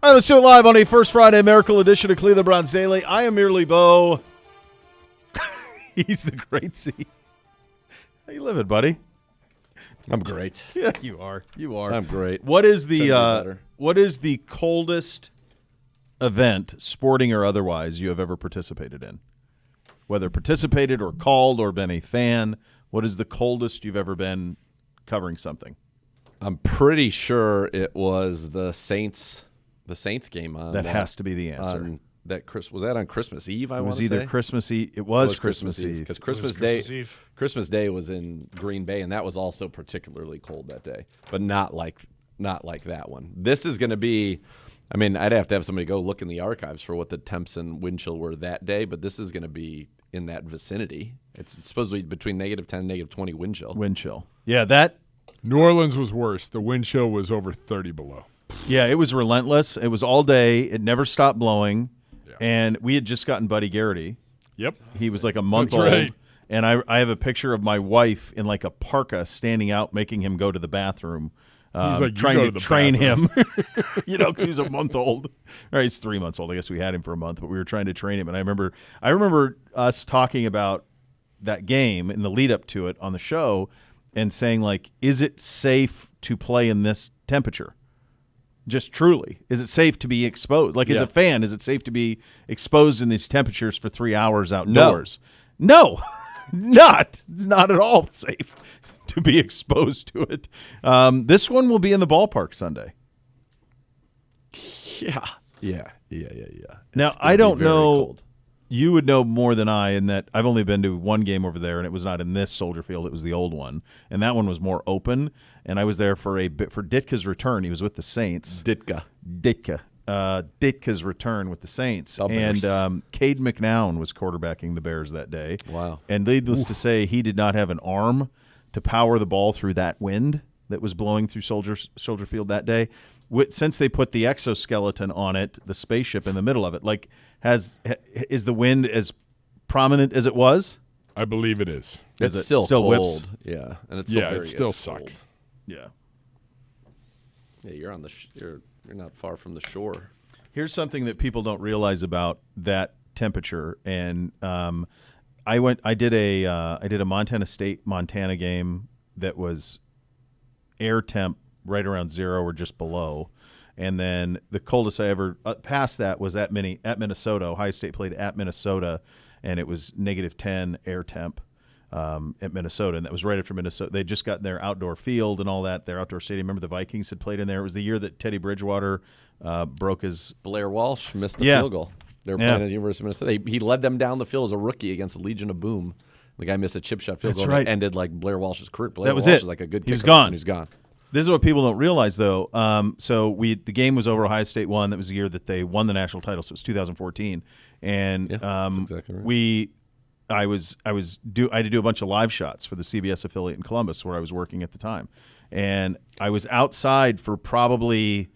All right, let's do it live on a First Friday Miracle edition of Cleveland Browns Daily. I am merely Bo. He's the great C. How you living, buddy? I'm great. Yeah, you are. You are. I'm great. What is the coldest event, sporting or otherwise, you have ever participated in? Whether participated or called or been a fan, what is the coldest you've ever been covering something? I'm pretty sure it was the Saints game on. That has to be the answer. Was that on Christmas Eve? It was either Christmas Eve. It was Christmas Eve because Christmas Day was in Green Bay, and that was also particularly cold that day, but not like that one. This is going to be. I mean, I'd have to have somebody go look in the archives for what the temps and wind chill were that day, but this is going to be in that vicinity. It's supposed to be between -10 and -20 wind chill. Wind chill. Yeah, that. New Orleans was worse. The wind chill was over 30 below. Yeah, it was relentless. It was all day. It never stopped blowing. Yeah. And we had just gotten Buddy Garrity. Yep. He was like a month old. Right. And I have a picture of my wife in like a parka standing out, making him go to the bathroom. He's like, trying to train him, because he's a month old. All right, he's 3 months old. I guess we had him for a month, but we were trying to train him. And I remember us talking about that game in the lead up to it on the show and saying, like, is it safe to play in this temperature? Just truly, is it safe to be exposed? Like, as a fan, is it safe to be exposed in these temperatures for 3 hours outdoors? No, not. It's not at all safe to be exposed to it. This one will be in the ballpark Sunday. Yeah. Now, I don't know. Cold. You would know more than I in that I've only been to one game over there, and it was not in this Soldier Field. It was the old one, and that one was more open. And I was there for Ditka's return. He was with the Saints. Ditka's return with the Saints. And Cade McNown was quarterbacking the Bears that day. Wow. And needless to say, he did not have an arm to power the ball through that wind that was blowing through Soldier Field that day. Since they put the exoskeleton on it, the spaceship in the middle of it, is the wind as prominent as it was? I believe it is. It's still cold. Whips? Yeah, and it's it still sucks. Cold. Yeah. Yeah, you're on you're not far from the shore. Here's something that people don't realize about that temperature, and I did a Montana State Montana game that was air temp right around 0 or just below, and then the coldest I ever past that was at Minnesota. Ohio State played at Minnesota, and it was -10 air temp at Minnesota, and that was right after Minnesota. They just got their outdoor field and all that, their outdoor stadium. Remember the Vikings had played in there. It was the year that Teddy Bridgewater broke his. Blair Walsh missed the field goal. They were playing at the University of Minnesota. He led them down the field as a rookie against the Legion of Boom. The guy missed a chip shot field goal that ended like Blair Walsh's career. Blair Walsh was like a good kicker. He was gone. He was gone. This is what people don't realize, though. The game was over. Ohio State won. That was the year that they won the national title. So it was 2014, and that's exactly right. I had to do a bunch of live shots for the CBS affiliate in Columbus, where I was working at the time, and I was outside for probably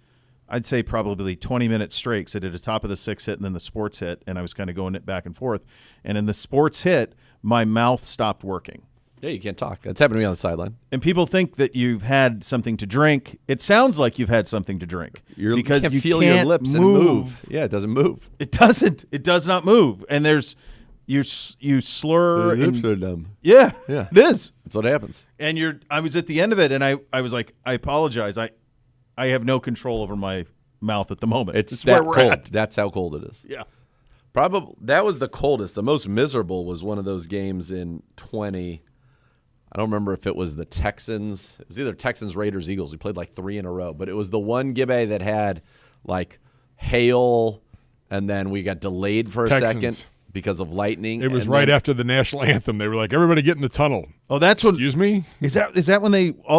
20 minutes straight. So I did the top of the 6 hit and then the sports hit, and I was kind of going it back and forth. And in the sports hit, my mouth stopped working. Yeah, you can't talk. That's happened to me on the sideline. And people think that you've had something to drink. It sounds like you've had something to drink because you feel can't your lips move. And Yeah, it doesn't move. It doesn't. It does not move. And you slur. Your lips are dumb. Yeah, it is. That's what happens. And I was at the end of it, and I was like, I apologize. I have no control over my mouth at the moment. It's where that we're cold. at. That's how cold it is. Yeah. Probably that was the coldest. The most miserable was one of those games in 20. I don't remember if it was the Texans. It was either Texans, Raiders, Eagles. We played like 3 in a row. But it was the one Gibbe that had like hail, and then we got delayed for a second because of lightning. It was right after the national anthem. They were like, everybody get in the tunnel. Oh, that's when. Excuse me? Is that when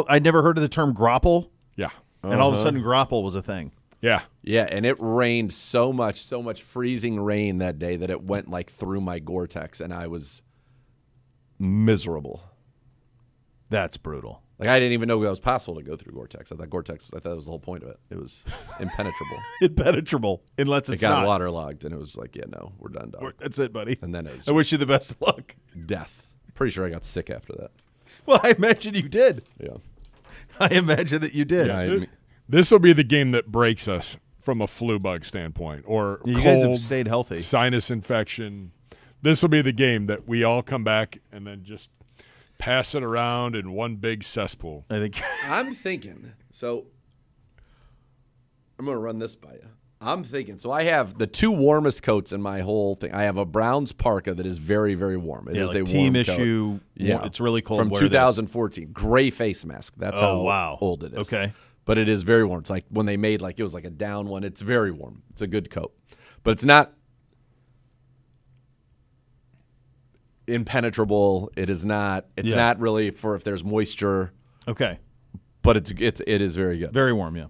I'd never heard of the term grapple? Yeah. And all of a sudden grapple was a thing. Yeah. Yeah, and it rained so much freezing rain that day that it went like through my Gore-Tex, and I was miserable. That's brutal. Like, I didn't even know that was possible to go through Gore-Tex. I thought that was the whole point of it. It was impenetrable. Impenetrable, unless it's not. It got not. waterlogged, and it was like, yeah, no, we're done, dog. That's it, buddy. And then it was I wish you the best of luck. Death. Pretty sure I got sick after that. Well, I imagine you did. Yeah. I imagine that you did. Yeah, this will be the game that breaks us from a flu bug standpoint or You cold, guys have stayed healthy. sinus infection. This will be the game that we all come back and then just pass it around in one big cesspool. I think. I'm thinking, so I'm going to run this by you. I'm thinking, so I have the two warmest coats in my whole thing. I have a Browns parka that is very, very warm. It is like a team warm issue. coat. Yeah. It's really cold. From Wear this. 2014. Gray face mask. That's how wow. old it is. Okay. But it is very warm. It's like when they made it was like a down one. It's very warm. It's a good coat. But it's not impenetrable. It is not. It's not really for if there's moisture. Okay. But it is very good. Very warm, yeah.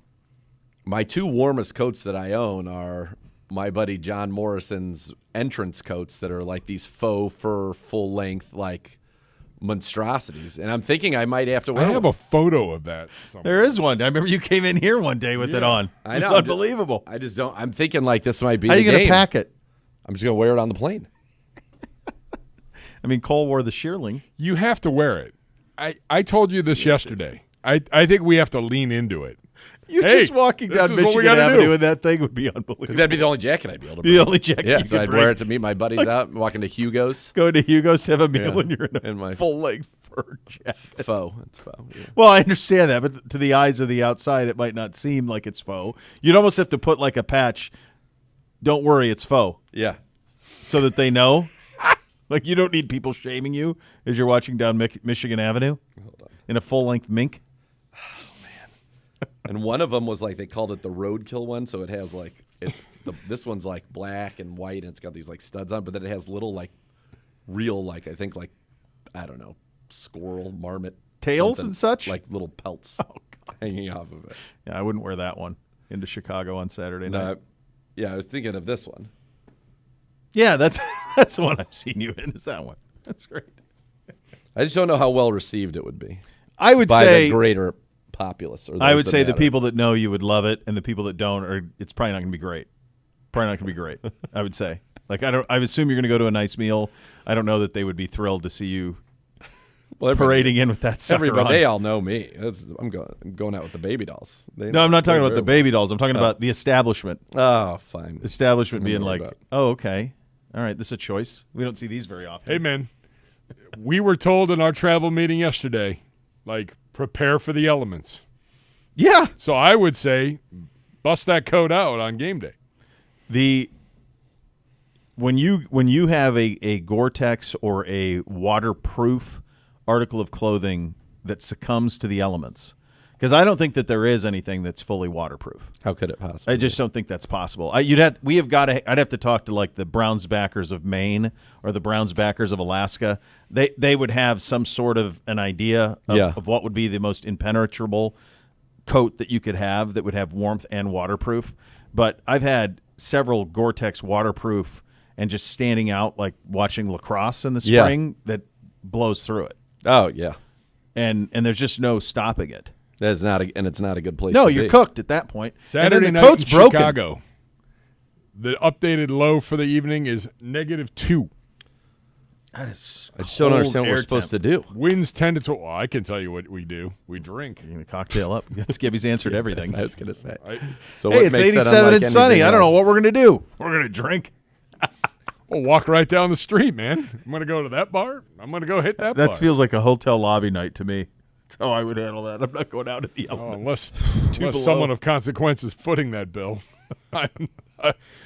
My two warmest coats that I own are my buddy John Morrison's entrance coats that are like these faux fur, full length, like monstrosities. And I'm thinking I might have to wear I have one. a photo of that somewhere. There is one. I remember you came in here one day with it on. I It's know. unbelievable. I just don't. I'm thinking like this might be How are the you going to game. pack it? I'm just going to wear it on the plane. I mean, Cole wore the shearling. You have to wear it. I told you this yesterday. I think we have to lean into it. You Hey, just walking this down is what we Michigan gotta Avenue do. in that thing would be unbelievable. Because that'd be the only jacket I'd be able to Be bring. the only jacket Yeah, you so could I'd bring. wear it to meet my buddies out, walking to Hugo's. Go to Hugo's to have a meal Yeah. when you're in In my- a full-length fur jacket. Faux. It's faux. Yeah. Well, I understand that, but to the eyes of the outside, it might not seem like it's faux. You'd almost have to put like a patch, don't worry, it's faux, Yeah. so that they know. Like, you don't need people shaming you as you're watching down Michigan Avenue in a full-length mink. And one of them was like they called it the roadkill one, so it has like this one's like black and white and it's got these like studs on, but then it has little like real like I think like I don't know squirrel marmot Tails something, and such? like little pelts hanging off of it. Yeah, I wouldn't wear that one into Chicago on Saturday night. No, yeah, I was thinking of this one. Yeah, that's the one I've seen you in. Is that one? That's great. I just don't know how well received it would be I would by say the greater populace. Or I those would that say the matter. people that know you would love it, and the people that don't are. It's probably not going to be great. Probably not going to be great. I would say. Like I would assume you're going to go to a nice meal. I don't know that they would be thrilled to see you parading in with that sucker Everybody, on. they all know me. I'm going out with the baby dolls. No, I'm not talking about the baby dolls. I'm talking about the establishment. Oh, fine. Establishment being worry like, about it. oh, okay, all right, this is a choice. We don't see these very often. Hey, man, we were told in our travel meeting yesterday, like, prepare for the elements. Yeah, So I would say bust that coat out on game day. When you have a Gore-Tex or a waterproof article of clothing that succumbs to the elements, because I don't think that there is anything that's fully waterproof. How could it possibly? I just don't think that's possible. I'd have to talk to like the Browns backers of Maine or the Browns backers of Alaska. They would have some sort of an idea of what would be the most impenetrable coat that you could have that would have warmth and waterproof. But I've had several Gore-Tex waterproof and just standing out like watching lacrosse in the spring that blows through it. Oh yeah, And there's just no stopping it. that's not and it's not a good place. No, to you're be. cooked at that point. Saturday and then the night coat's in broken. Chicago. The updated low for the evening is -2. That is I just don't cold understand what air we're supposed temp. to do. Winds 10 to 12. Well, I can tell you what we do. We drink. You're gonna cocktail up. Gibby's answered everything. I was gonna say. Right? So Hey, what it's makes that 87 unlike and sunny. anything I don't know else? what we're gonna do. We're gonna drink. We'll walk right down the street, man. I'm going to go to that bar. I'm going to go hit that bar. That feels like a hotel lobby night to me. That's how I would handle that. I'm not going out in the Oh, elements. unless below. someone of consequence is footing that bill.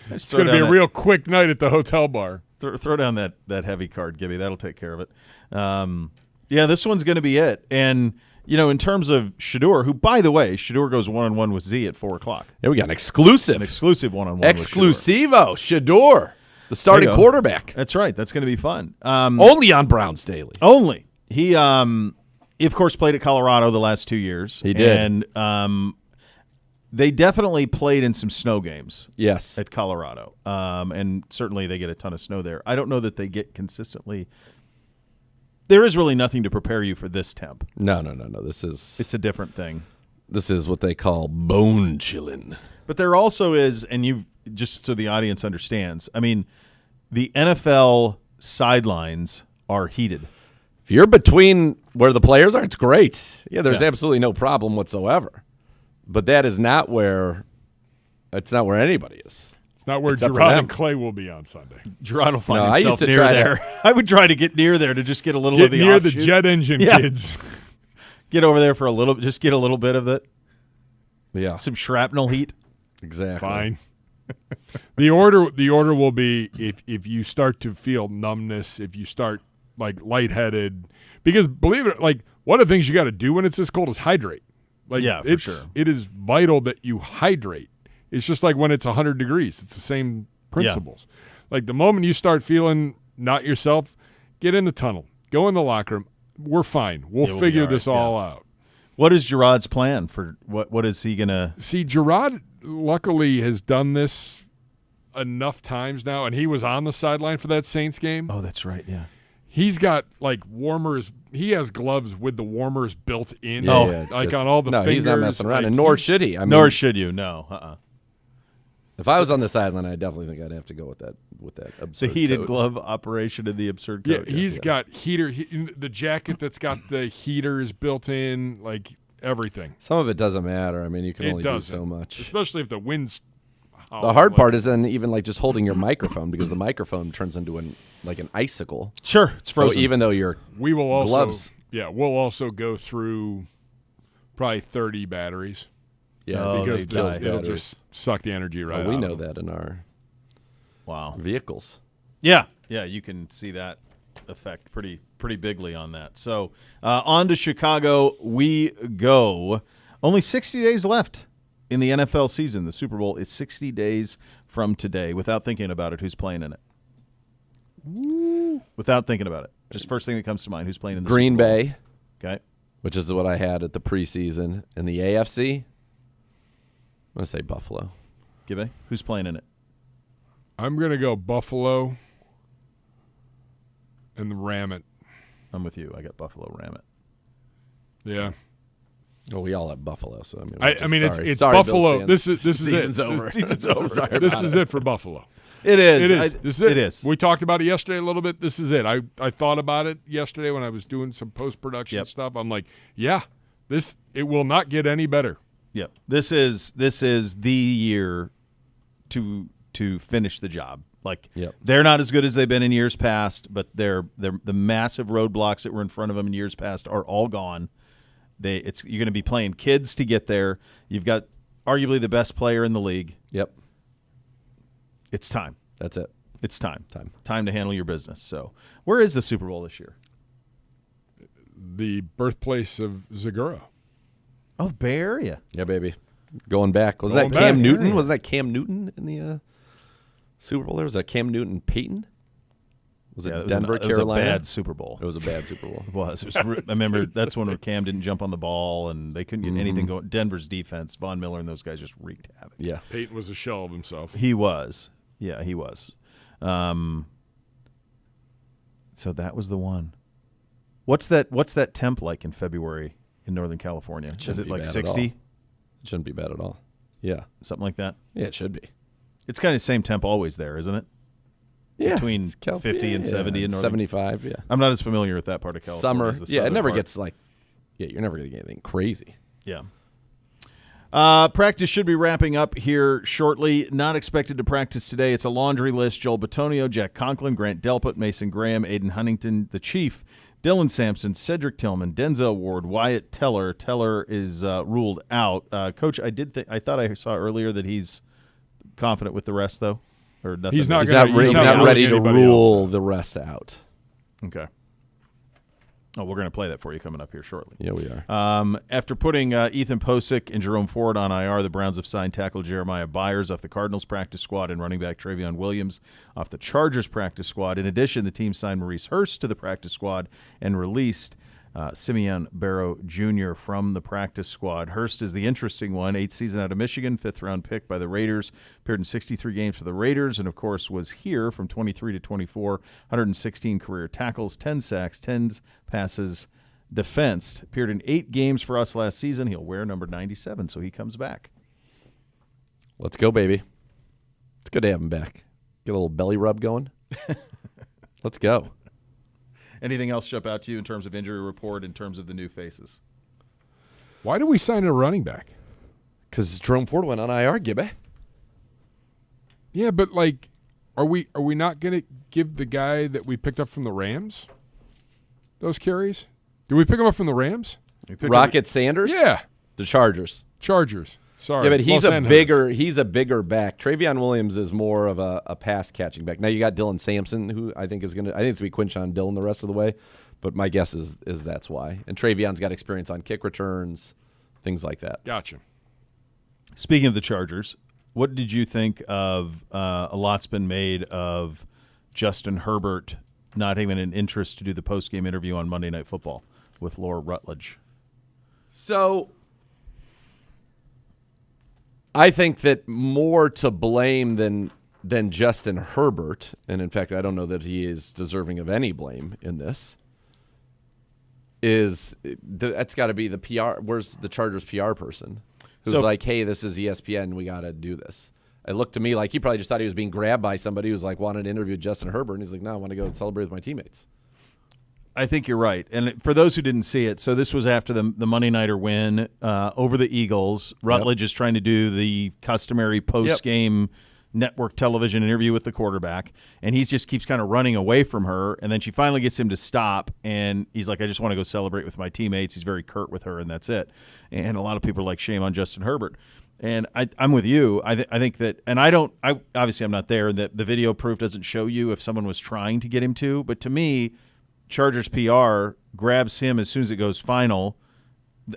It's Throw going to be down a that- real quick night at the hotel bar. Throw down that heavy card, Gibby. That'll take care of it. Yeah, this one's going to be it. And, in terms of Shedeur, who, by the way, Shedeur goes one-on-one with Z at 4 o'clock. Yeah, we got an exclusive, An exclusive one-on-one with Shedeur. exclusivo, Shador, the starting There you go. quarterback, That's right. That's going to be fun. only on Browns Daily. Only. He, of course, played at Colorado the last 2 years. He did. And they definitely played in some snow games Yes, at Colorado. And certainly they get a ton of snow there. I don't know that they get consistently. There is really nothing to prepare you for this temp. no. This It's a different thing. is what they call bone chilling. But there also is, and you've just so the audience understands, I mean, the NFL sidelines are heated. If you're between where the players are, it's great. Yeah, there's Yeah. absolutely no problem whatsoever. But that is not where It's not where anybody is. It's not where Except for Gerard them. and Clay will be on Sunday. Gerard will find No, I used himself to near try there. that. I would try to get near there to just get a little Get of the near the offshoot. jet engine, Yeah. kids. Get over there for a little, just get a little bit of it. Yeah, Some shrapnel heat. exactly. Fine. The order will be if you start to feel numbness, if you start like lightheaded, because believe it, like one of the things you got to do when it's this cold is hydrate. Like Yeah, for it's sure. it is vital that you hydrate. It's just like when it's 100 degrees. It's the same principles. Like the moment you start feeling not yourself, get in the tunnel, go in the locker room. We're fine. We'll Yeah, we'll figure be all this right, all out. What is Gerard's plan for what is he gonna? See, Gerard luckily has done this enough times now, and he was on the sideline for that Saints game. Oh, that's right. Yeah. He's got like warmers. He has gloves with the warmers built in, Yeah, yeah, like that's- on all the no, fingers. he's not messing around, Like, and nor he's- should he. I mean, Nor should you. No. if I was on the sideline, I definitely think I'd have to go with that The absurd heated coat. glove operation and the absurd Yeah, coat. he's got heater. The jacket that's got the heaters built in, like everything. Some of it doesn't matter. I mean, you can It only do doesn't, so much. especially if the wind's. The hard part is then even like just holding your microphone because the microphone turns into an icicle. Sure, it's So frozen. even though you're We will also. gloves. Yeah, we'll also go through probably 30 batteries Oh, because they die. it'll just suck the energy right we out know of them. that in our Wow. vehicles. Yeah, you can see that effect pretty bigly on that. So on to Chicago we go. Only 60 days left in the NFL season. The Super Bowl is 60 days from today. Without thinking about it, who's playing in it? Without thinking about it, just first thing that comes to mind. Who's playing in the Green Super Bowl? Bay, Okay. which is what I had at the preseason. In the AFC, I'm going to say Buffalo. Gibby, who's playing in it? I'm going to go Buffalo and ram it. I'm with you. I got Buffalo. Ram it. Yeah. Oh, we all have Buffalo, so I mean, I mean, it's Sorry, Buffalo. Bills fans. This is Season's it. over. Season's over. Sorry This about is it for Buffalo. It is. It is. This is it. It is. We talked about it yesterday a little bit. This is it. I thought about it yesterday when I was doing some post production Yep. stuff. I'm like, yeah, it will not get any better. Yep. This is the year to finish the job. Like Yep. they're not as good as they've been in years past, but they're the massive roadblocks that were in front of them in years past are all gone. You're going to be playing kids to get there. You've got arguably the best player in the league. Yep, It's time. that's it. It's time. Time to handle your business. So, where is the Super Bowl this year? The birthplace of Zagura. Oh, the Bay Area. Yeah, baby. Going back. Was Going that Cam back. Newton? Yeah. Was that Cam Newton in the Super Bowl? There was that Cam Newton Peyton. Was it Yeah, Denver, it was Carolina? a bad Super Bowl. It was a bad Super Bowl. It was. I remember that's when Cam didn't jump on the ball and they couldn't get anything going. Denver's defense, Von Miller and those guys just wreaked havoc. Yeah. Peyton was a shell of himself. He was. Yeah, he was. So that was the one. What's that temp like in February in Northern California? Is Shouldn't it be like bad at 60? It shouldn't be bad at all. Yeah. Something like that? Yeah, it should be. It's kind of the same temp always there, isn't it? Yeah. Between it's Cal- 50 and 70 in Northern 75, yeah. I'm not as familiar with that part of California. Summer. as the Yeah, it southern never part. gets like, you're never going to get anything crazy. Yeah. Practice should be wrapping up here shortly. Not expected to practice today. It's a laundry list. Joel Bitonio, Jack Conklin, Grant Delpit, Mason Graham, Aiden Huntington, the Chief, Dylan Sampson, Cedric Tillman, Denzel Ward, Wyatt Teller. Teller is ruled out. Coach, I thought I saw earlier that he's confident with the rest, though? Or nothing? He's not He's gonna- not, he's not not ruling ready to anybody else rule out. the rest out. Okay. Oh, we're going to play that for you coming up here shortly. Yeah, we are. After putting Ethan Posick and Jerome Ford on IR, the Browns have signed tackle Jeremiah Byers off the Cardinals practice squad and running back Travion Williams off the Chargers practice squad. In addition, the team signed Maurice Hurst to the practice squad and released Simeon Barrow Jr. from the practice squad. Hurst is the interesting one. 8th season out of Michigan, 5th-round pick by the Raiders. Appeared in 63 games for the Raiders and, of course, was here from 23 to 24, 116 career tackles, 10 sacks, 10 passes defensed. Appeared in 8 games for us last season. He'll wear number 97, so he comes back. Let's go, baby. It's good to have him back. Get a little belly rub going. Let's go. Anything else jump out to you in terms of injury report, in terms of the new faces? Why did we sign a running back? Because Jerome Ford went on IR, Gibby. Yeah, but like, are we not going to give the guy that we picked up from the Rams those carries? Did we pick him up from the Rams? Rocket Sanders? Yeah, The Chargers. Sorry. Yeah, but he's Los Angeles. he's a bigger back. Travion Williams is more of a pass catching back. Now you got Dylan Sampson, who I think it's gonna be Quinshon Dillon the rest of the way, but my guess is that's why. And Travion's got experience on kick returns, things like that. Gotcha. Speaking of the Chargers, what did you think of a lot's been made of Justin Herbert not having an interest to do the post-game interview on Monday Night Football with Laura Rutledge? So I think that more to blame than Justin Herbert, and in fact I don't know that he is deserving of any blame in this, that's got to be the PR. Where's the Chargers PR person who's like, hey, this is ESPN, we got to do this. It looked to me like he probably just thought he was being grabbed by somebody who's like wanted to interview Justin Herbert, and he's like, no, I want to go celebrate with my teammates. I think you're right. And for those who didn't see it, so this was after the Monday Nighter win over the Eagles. Rutledge is trying to do the customary post-game network television interview with the quarterback, and he just keeps kind of running away from her, and then she finally gets him to stop, and he's like, I just want to go celebrate with my teammates. He's very curt with her, and that's it. And a lot of people are like, shame on Justin Herbert. And I'm with you. I think that, and obviously I'm not there, that the video proof doesn't show you if someone was trying to get him to, but to me, Chargers PR grabs him as soon as it goes final.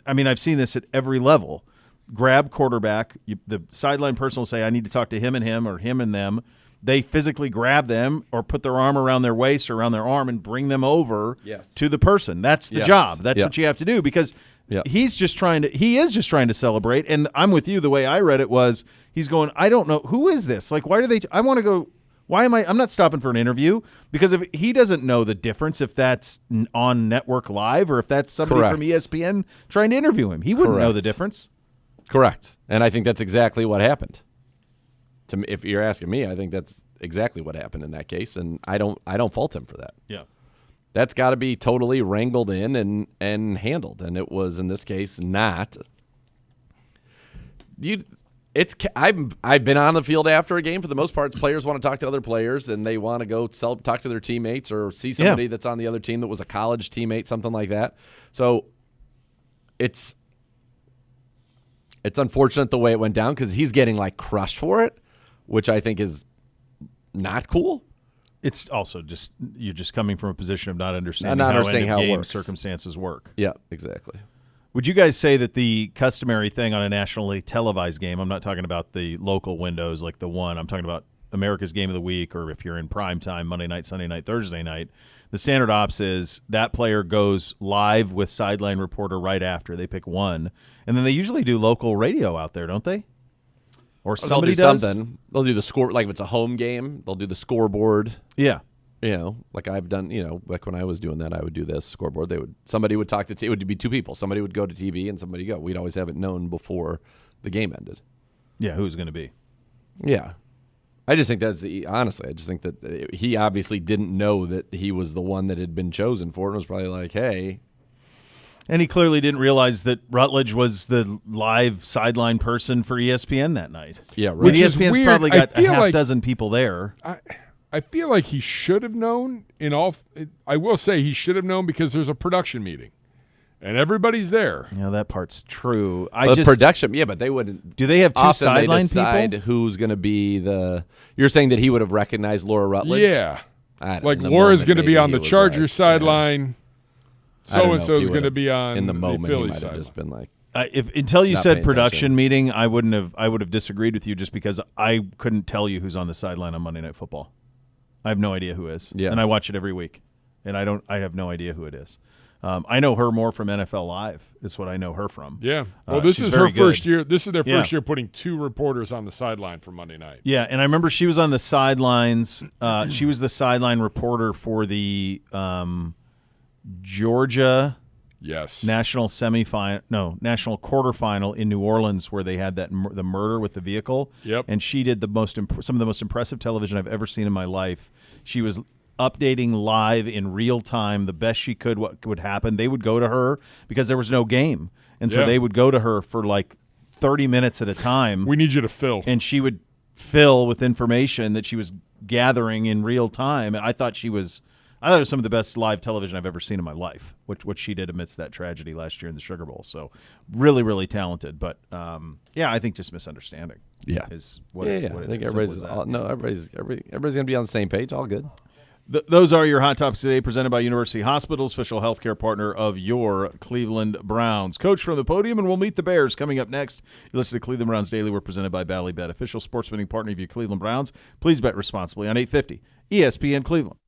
I mean, I've seen this at every level. Grab quarterback. The sideline person will say, I need to talk to him and him or him and them. They physically grab them or put their arm around their waist or around their arm and bring them over to the person. That's the job. That's what you have to do because he is just trying to celebrate. And I'm with you. The way I read it was he's going, I don't know. Who is this? Like, why do they – I want to go – why am I'm not stopping for an interview because if he doesn't know the difference if that's on Network Live or if that's somebody from ESPN trying to interview him. He wouldn't know the difference. Correct. And I think that's exactly what happened. If you're asking me, I think that's exactly what happened in that case, and I don't fault him for that. Yeah. That's got to be totally wrangled in and handled, and it was in this case not. I've been on the field after a game for the most part. Players want to talk to other players, and they want to go talk to their teammates or see somebody that's on the other team that was a college teammate, something like that. So it's unfortunate the way it went down because he's getting like crushed for it, which I think is not cool. It's also just you're just coming from a position of not understanding how game circumstances work. Yeah, exactly. Would you guys say that the customary thing on a nationally televised game, I'm not talking about the local windows like the one, I'm talking about America's Game of the Week or if you're in prime time, Monday night, Sunday night, Thursday night, the standard ops is that player goes live with sideline reporter right after. They pick one. And then they usually do local radio out there, don't they? Or somebody does? Something. They'll do the score, like if it's a home game, they'll do the scoreboard. Yeah. You know, like I've done, like when I was doing that, I would do this scoreboard. Somebody would talk to, it would be two people. Somebody would go to TV and somebody go. We'd always have it known before the game ended. Yeah, who's going to be? Yeah. I just think honestly, I just think that he obviously didn't know that he was the one that had been chosen for it and was probably like, hey. And he clearly didn't realize that Rutledge was the live sideline person for ESPN that night. Yeah, right. Which ESPN's probably got a half dozen people there. I feel like he should have known. I will say he should have known because there's a production meeting, and everybody's there. Yeah, that part's true. Production, but they wouldn't. Do they have two sideline people? Who's going to be the? You're saying that he would have recognized Laura Rutledge? Yeah, like Laura's going to be on the Chargers sideline. So and so is going to be on in the moment. Philly he might side. have just been like. Until you said production meeting, I would have disagreed with you just because I couldn't tell you who's on the sideline on Monday Night Football. I have no idea who is. Yeah. And I watch it every week, and I have no idea who it is. I know her more from NFL Live. Is what I know her from. Yeah. Well, this is her first year. This is their first year putting two reporters on the sideline for Monday night. Yeah, and I remember she was on the sidelines. She was the sideline reporter for the Georgia national national quarterfinal in New Orleans where they had the murder with the vehicle. Yep. And she did some of the most impressive television I've ever seen in my life. She was updating live in real time the best she could what would happen. They would go to her because there was no game. And so they would go to her for like 30 minutes at a time. We need you to fill. And she would fill with information that she was gathering in real time. I thought it was some of the best live television I've ever seen in my life, what she did amidst that tragedy last year in the Sugar Bowl. So really, really talented. But, I think just misunderstanding. Yeah. Is what I it think is. everybody's everybody's going to be on the same page. All good. Those are your Hot Topics today, presented by University Hospitals, official healthcare partner of your Cleveland Browns. Coach from the podium, and we'll meet the Bears coming up next. You listen to Cleveland Browns Daily. We're presented by Ballybet, official sports betting partner of your Cleveland Browns. Please bet responsibly on 850 ESPN Cleveland.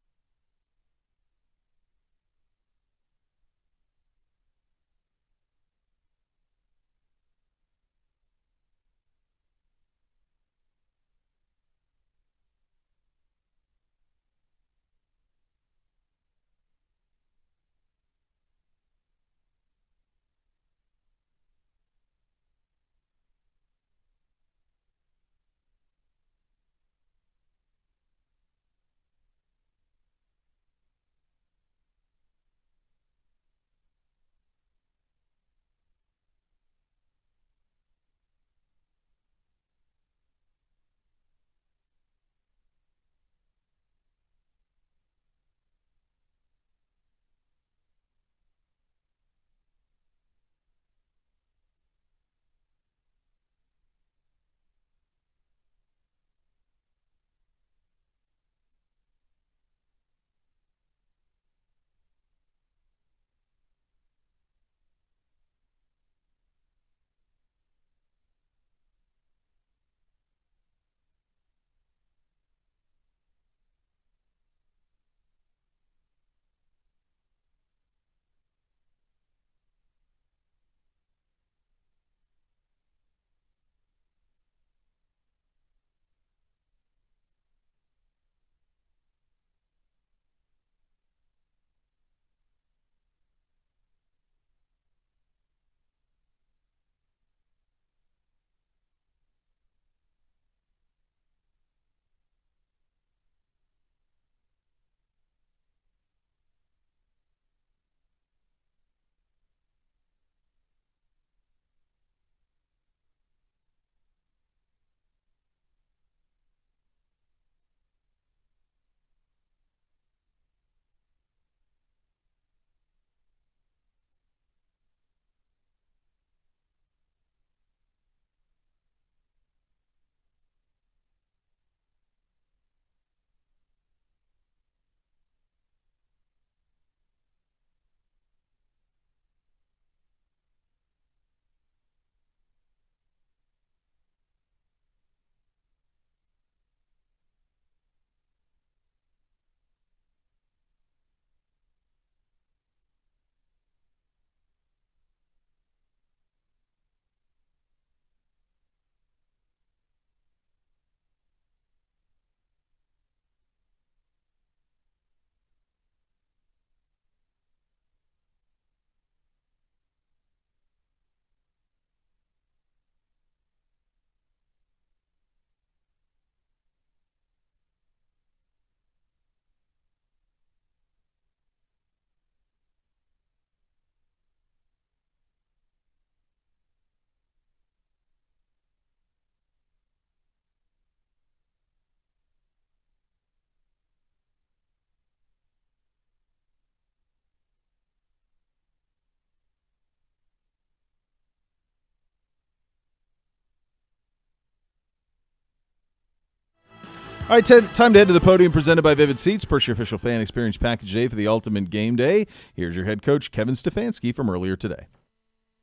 All right, time to head to the podium, presented by Vivid Seats. Purchase your official fan experience package today for the ultimate game day. Here's your head coach, Kevin Stefanski, from earlier today.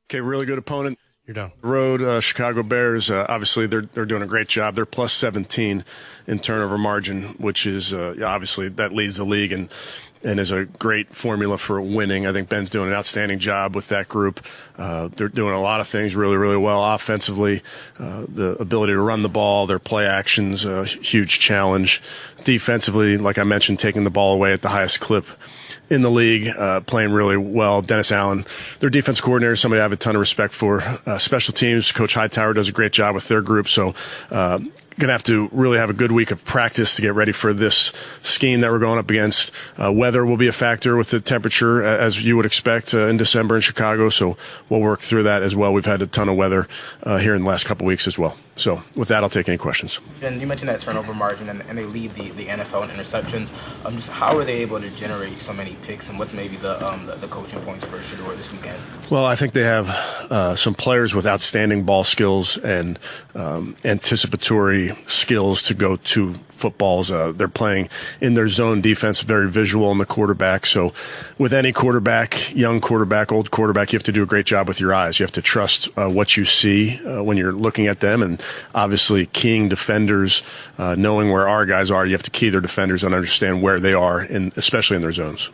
Okay, really good opponent. You're down. Road, Chicago Bears, obviously they're doing a great job. They're plus 17 in turnover margin, which is obviously that leads the league and is a great formula for winning. I think Ben's doing an outstanding job with that group. They're doing a lot of things really, really well offensively. The ability to run the ball, their play actions, a huge challenge. Defensively, like I mentioned, taking the ball away at the highest clip in the league, playing really well. Dennis Allen, their defense coordinator, somebody I have a ton of respect for. Special teams, Coach Hightower does a great job with their group. So going to have to really have a good week of practice to get ready for this scheme that we're going up against. Weather will be a factor with the temperature, as you would expect in December in Chicago. So we'll work through that as well. We've had a ton of weather here in the last couple weeks as well. So with that, I'll take any questions. And you mentioned that turnover margin, and they lead the NFL in interceptions. Just how are they able to generate so many picks, and what's maybe the coaching points for Shedeur this weekend? Well, I think they have some players with outstanding ball skills and anticipatory skills to go to footballs. They're playing in their zone defense, very visual in the quarterback. So with any quarterback, young quarterback, old quarterback, you have to do a great job with your eyes. You have to trust what you see when you're looking at them, and obviously keying defenders, knowing where our guys are. You have to key their defenders and understand where they are, especially in their zones.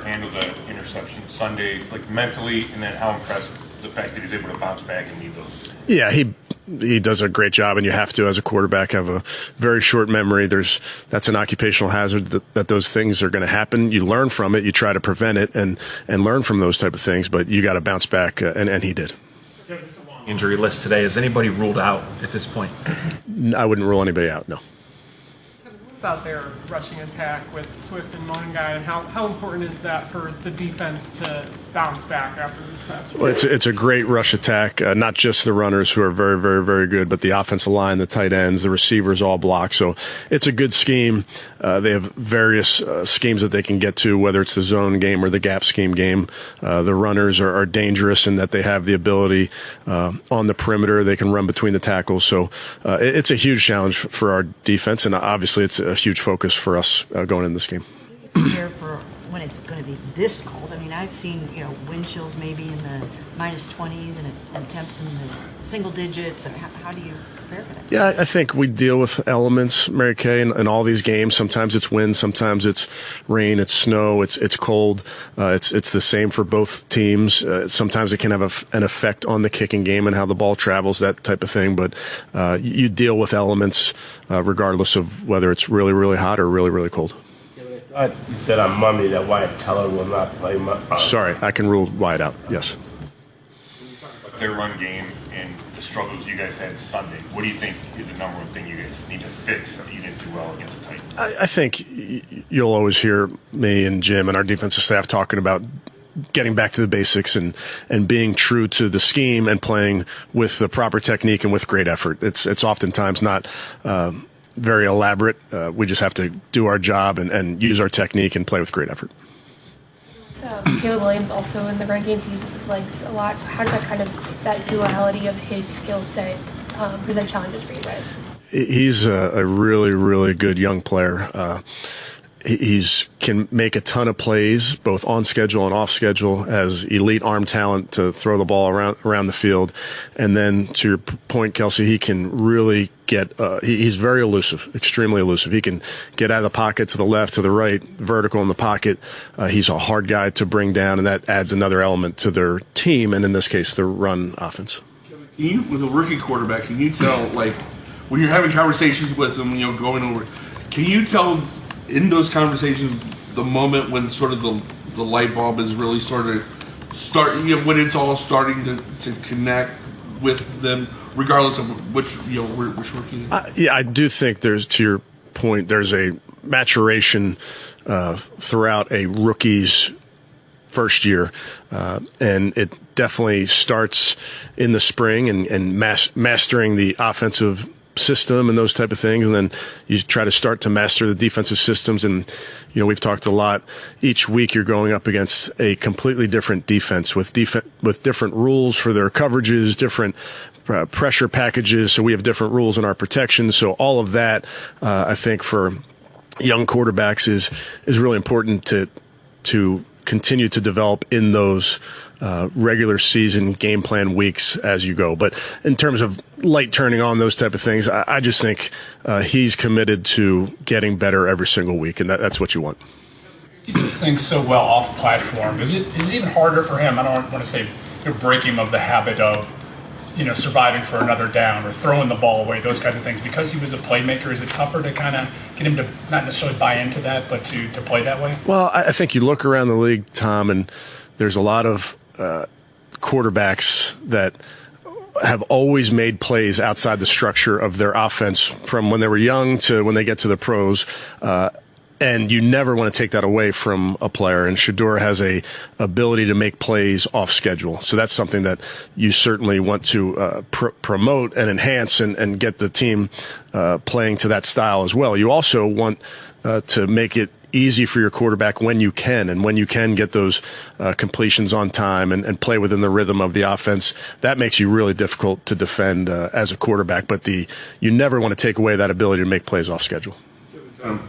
Handle the interception Sunday, like mentally, and then how impressed the fact that he's able to bounce back and lead those. Yeah, he does a great job, and you have to, as a quarterback, have a very short memory. That's an occupational hazard that those things are going to happen. You learn from it, you try to prevent it, and learn from those type of things. But you got to bounce back, and he did. Injury list today. Is anybody ruled out at this point? I wouldn't rule anybody out. No. About their rushing attack with Swift and Mongai, and how important is that for the defense to bounce back after this past week? Well, it's a great rush attack, not just the runners who are very, very, very good, but the offensive line, the tight ends, the receivers all block. So it's a good scheme. They have various schemes that they can get to, whether it's the zone game or the gap scheme game. The runners are dangerous in that they have the ability on the perimeter. They can run between the tackles. So it's a huge challenge for our defense, and obviously it's a huge focus for us going in this game. Prepare for when it's going to be this cold. I mean, I've seen wind chills maybe in the minus 20s and temps in the single digits. And how do you prepare for that? Yeah, I think we deal with elements, Mary Kay, in all these games. Sometimes it's wind, sometimes it's rain, it's snow, it's cold. It's the same for both teams. Sometimes it can have an effect on the kicking game and how the ball travels, that type of thing. But you deal with elements regardless of whether it's really, really hot or really, really cold. You said on Monday that Wyatt Teller will not play. Sorry, I can rule Wyatt out, yes. Their run game and the struggles you guys had Sunday, what do you think is the number one thing you guys need to fix that you didn't do well against the Titans? I think you'll always hear me and Jim and our defensive staff talking about getting back to the basics and being true to the scheme and playing with the proper technique and with great effort. It's oftentimes not very elaborate. We just have to do our job and use our technique and play with great effort. Caleb Williams also in the run game uses his legs a lot. So how does that duality of his skill set present challenges for you guys? He's a really, really good young player. He's can make a ton of plays, both on schedule and off schedule, has elite arm talent to throw the ball around the field. And then to your point, Kelsey, he can really get he's very elusive, extremely elusive. He can get out of the pocket to the left, to the right, vertical in the pocket. He's a hard guy to bring down, and that adds another element to their team, and in this case, the run offense. With a rookie quarterback, can you tell, like, when you're having conversations with him, going over, can you tell in those conversations the moment when sort of the light bulb is really sort of when it's all starting to connect with them, regardless of which rookie? Yeah, I do think there's, to your point, there's a maturation throughout a rookie's first year, and it definitely starts in the spring and mastering the offensive system and those type of things, and then you try to start to master the defensive systems. And we've talked a lot. Each week you're going up against a completely different defense with different rules for their coverages, different pressure packages. So we have different rules in our protection. So all of that, I think, for young quarterbacks is really important to continue to develop in those regular season game plan weeks as you go. But in terms of light turning on, those type of things, I just think he's committed to getting better every single week, and that's what you want. He does things so well off platform. Is it even harder for him? I don't want to say breaking him of the habit of surviving for another down or throwing the ball away, those kinds of things. Because he was a playmaker, is it tougher to kind of get him to not necessarily buy into that, but to play that way? Well, I think you look around the league, Tom, and there's a lot of quarterbacks that have always made plays outside the structure of their offense from when they were young to when they get to the pros. And and you never want to take that away from a player. And Shedeur has a ability to make plays off schedule. So that's something that you certainly want to promote and enhance and get the team playing to that style as well. You also want to make it easy for your quarterback when you can, and when you can get those completions on time and play within the rhythm of the offense. That makes you really difficult to defend as a quarterback, but you never want to take away that ability to make plays off schedule.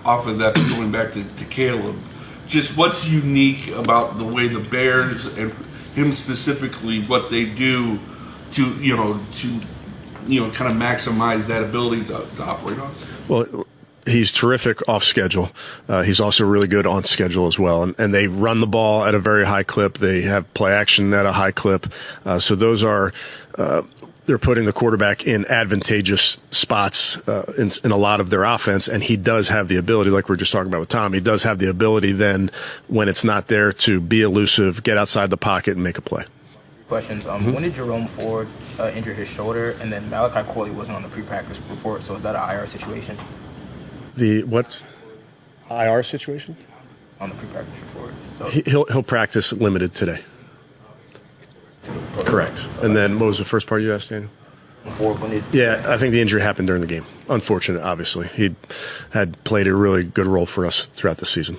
Off of that, going back to Caleb, just what's unique about the way the Bears and him specifically, what they do to kind of maximize that ability to operate on? Well, he's terrific off schedule. He's also really good on schedule as well. And they run the ball at a very high clip. They have play action at a high clip. So those are they're putting the quarterback in advantageous spots in a lot of their offense. And he does have the ability, like we were just talking about with Tom, he does have the ability then when it's not there to be elusive, get outside the pocket and make a play. Questions. When did Jerome Ford injure his shoulder? And then Malachi Corley wasn't on the pre-practice report, so is that an IR situation? The what IR situation? On the pre-practice report. So. He'll practice limited today. Correct. And then what was the first part you asked, Daniel? Yeah, I think the injury happened during the game. Unfortunate, obviously. He had played a really good role for us throughout the season.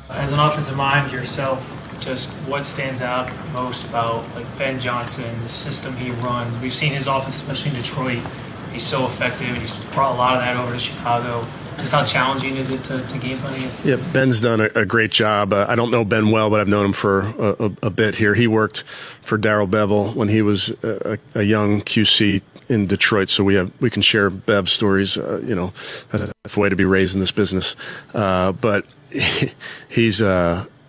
As an offensive mind yourself, just what stands out most about Ben Johnson, the system he runs? We've seen his offense, especially in Detroit. He's so effective, and he's brought a lot of that over to Chicago. Just how challenging is it to game plan against him? Yeah, Ben's done a great job. I don't know Ben well, but I've known him for a bit here. He worked for Darrell Bevel when he was a young QC in Detroit, so we can share Bev stories. That's a way to be raised in this business. But he's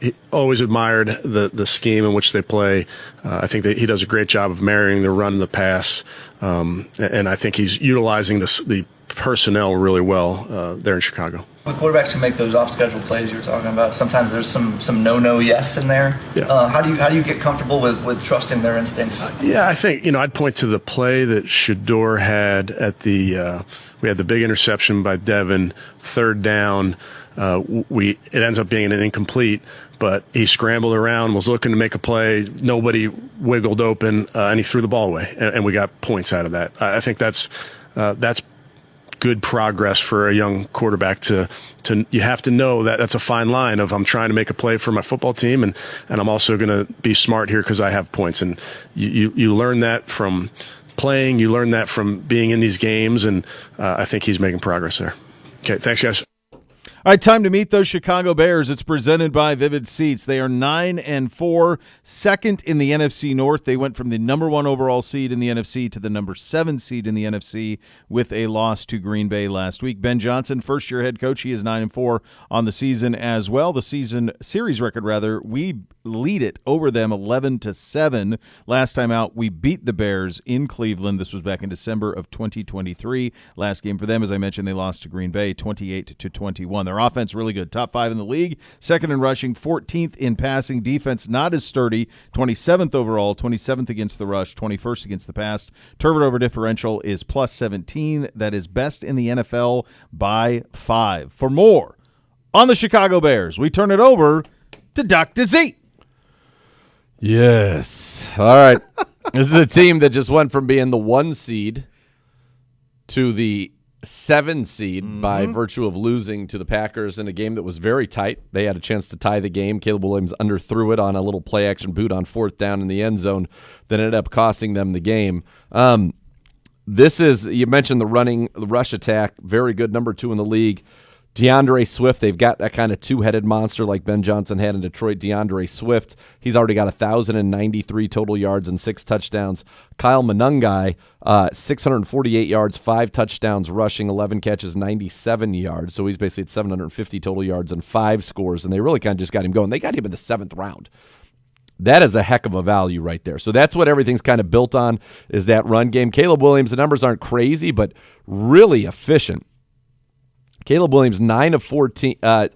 he always admired the scheme in which they play. I think that he does a great job of marrying the run and the pass, and I think he's utilizing the personnel really well there in Chicago. The quarterbacks can make those off-schedule plays you were talking about. Sometimes there's some no yes in there. Yeah. How do you get comfortable with trusting their instincts? Yeah, I think I'd point to the play that Shedeur had at we had the big interception by Devin, third down. It ends up being an incomplete, but he scrambled around, was looking to make a play. Nobody wiggled open, and he threw the ball away, and we got points out of that. I think that's good progress for a young quarterback to you have to know that that's a fine line of I'm trying to make a play for my football team and I'm also going to be smart here because I have points, and you learn that from playing, you learn that from being in these games, and I think he's making progress there. Okay, thanks guys. All right, time to meet those Chicago Bears. It's presented by Vivid Seats. They are 9-4, second in the NFC North. They went from the number 1 overall seed in the NFC to the number 7 seed in the NFC with a loss to Green Bay last week. Ben Johnson, first-year head coach, he is 9-4 on the season as well. The series record, we lead it over them 11-7. Last time out, we beat the Bears in Cleveland. This was back in December of 2023. Last game for them, as I mentioned, they lost to Green Bay 28-21. Their offense really good, top 5 in the league, second in rushing, 14th in passing. Defense not as sturdy, 27th overall, 27th against the rush, 21st against the pass. Turnover differential is plus 17. That is best in the NFL by 5. For more on the Chicago Bears, we turn it over to Dr. Z. Yes. All right. This is a team that just went from being the 1 seed to the 7 seed by virtue of losing to the Packers in a game that was very tight. They had a chance to tie the game. Caleb Williams underthrew it on a little play-action boot on 4th down in the end zone that ended up costing them the game. This is, you mentioned the rush attack, very good, number 2 in the league. DeAndre Swift, they've got that kind of two-headed monster like Ben Johnson had in Detroit. DeAndre Swift, he's already got 1,093 total yards and 6 touchdowns. Kyle Monangai, 648 yards, 5 touchdowns rushing, 11 catches, 97 yards. So he's basically at 750 total yards and 5 scores, and they really kind of just got him going. They got him in the 7th round. That is a heck of a value right there. So that's what everything's kind of built on, is that run game. Caleb Williams, the numbers aren't crazy, but really efficient. Caleb Williams, 9 and 4 as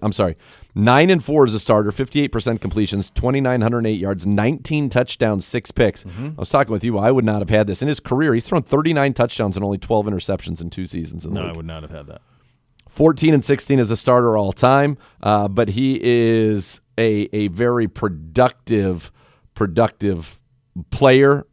a starter, 58% completions, 2,908 yards, 19 touchdowns, 6 picks. I was talking with you. I would not have had this. In his career, he's thrown 39 touchdowns and only 12 interceptions in 2 seasons in the league. I would not have had that. 14 and 16 as a starter all time, but he is a very productive player.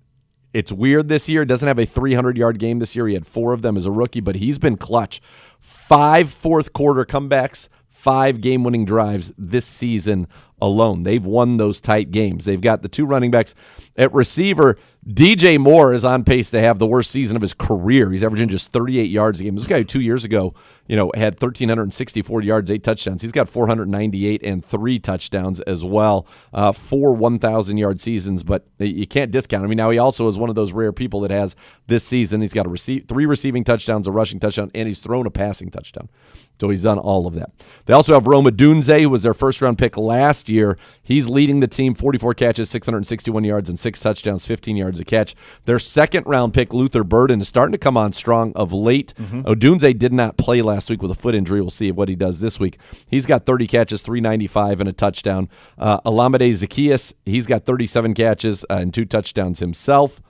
It's weird this year. Doesn't have a 300-yard game this year. He had 4 of them as a rookie, but he's been clutch. 5 fourth-quarter comebacks, 5 game-winning drives this season alone. They've won those tight games. They've got the 2 running backs. At receiver, DJ Moore is on pace to have the worst season of his career. He's averaging just 38 yards a game. This guy 2 years ago, had 1,364 yards, 8 touchdowns. He's got 498 and 3 touchdowns as well. 4 1,000-yard seasons, but you can't discount him. I mean, now he also is one of those rare people that has this season. He's got 3 receiving touchdowns, a rushing touchdown, and he's thrown a passing touchdown. So he's done all of that. They also have Roma Dunze, who was their first-round pick last year. He's leading the team, 44 catches, 661 yards, and 6 touchdowns, 15 yards a catch. Their second-round pick, Luther Burden, is starting to come on strong of late. Odunze did not play last week with a foot injury. We'll see what he does this week. He's got 30 catches, 395, and a touchdown. Alameda Zacchaeus, he's got 37 catches and 2 touchdowns himself.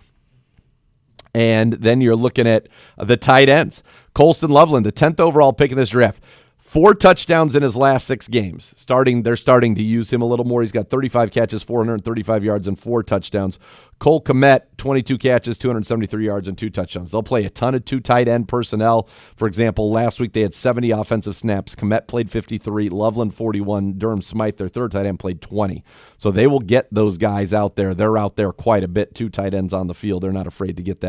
And then you're looking at the tight ends. Colston Loveland, the 10th overall pick in this draft. 4 touchdowns in his last 6 games. They're starting to use him a little more. He's got 35 catches, 435 yards, and 4 touchdowns. Cole Kmet, 22 catches, 273 yards, and 2 touchdowns. They'll play a ton of 2 tight end personnel. For example, last week they had 70 offensive snaps. Kmet played 53, Loveland 41, Durham Smythe, their third tight end, played 20. So they will get those guys out there. They're out there quite a bit. 2 tight ends on the field. They're not afraid to get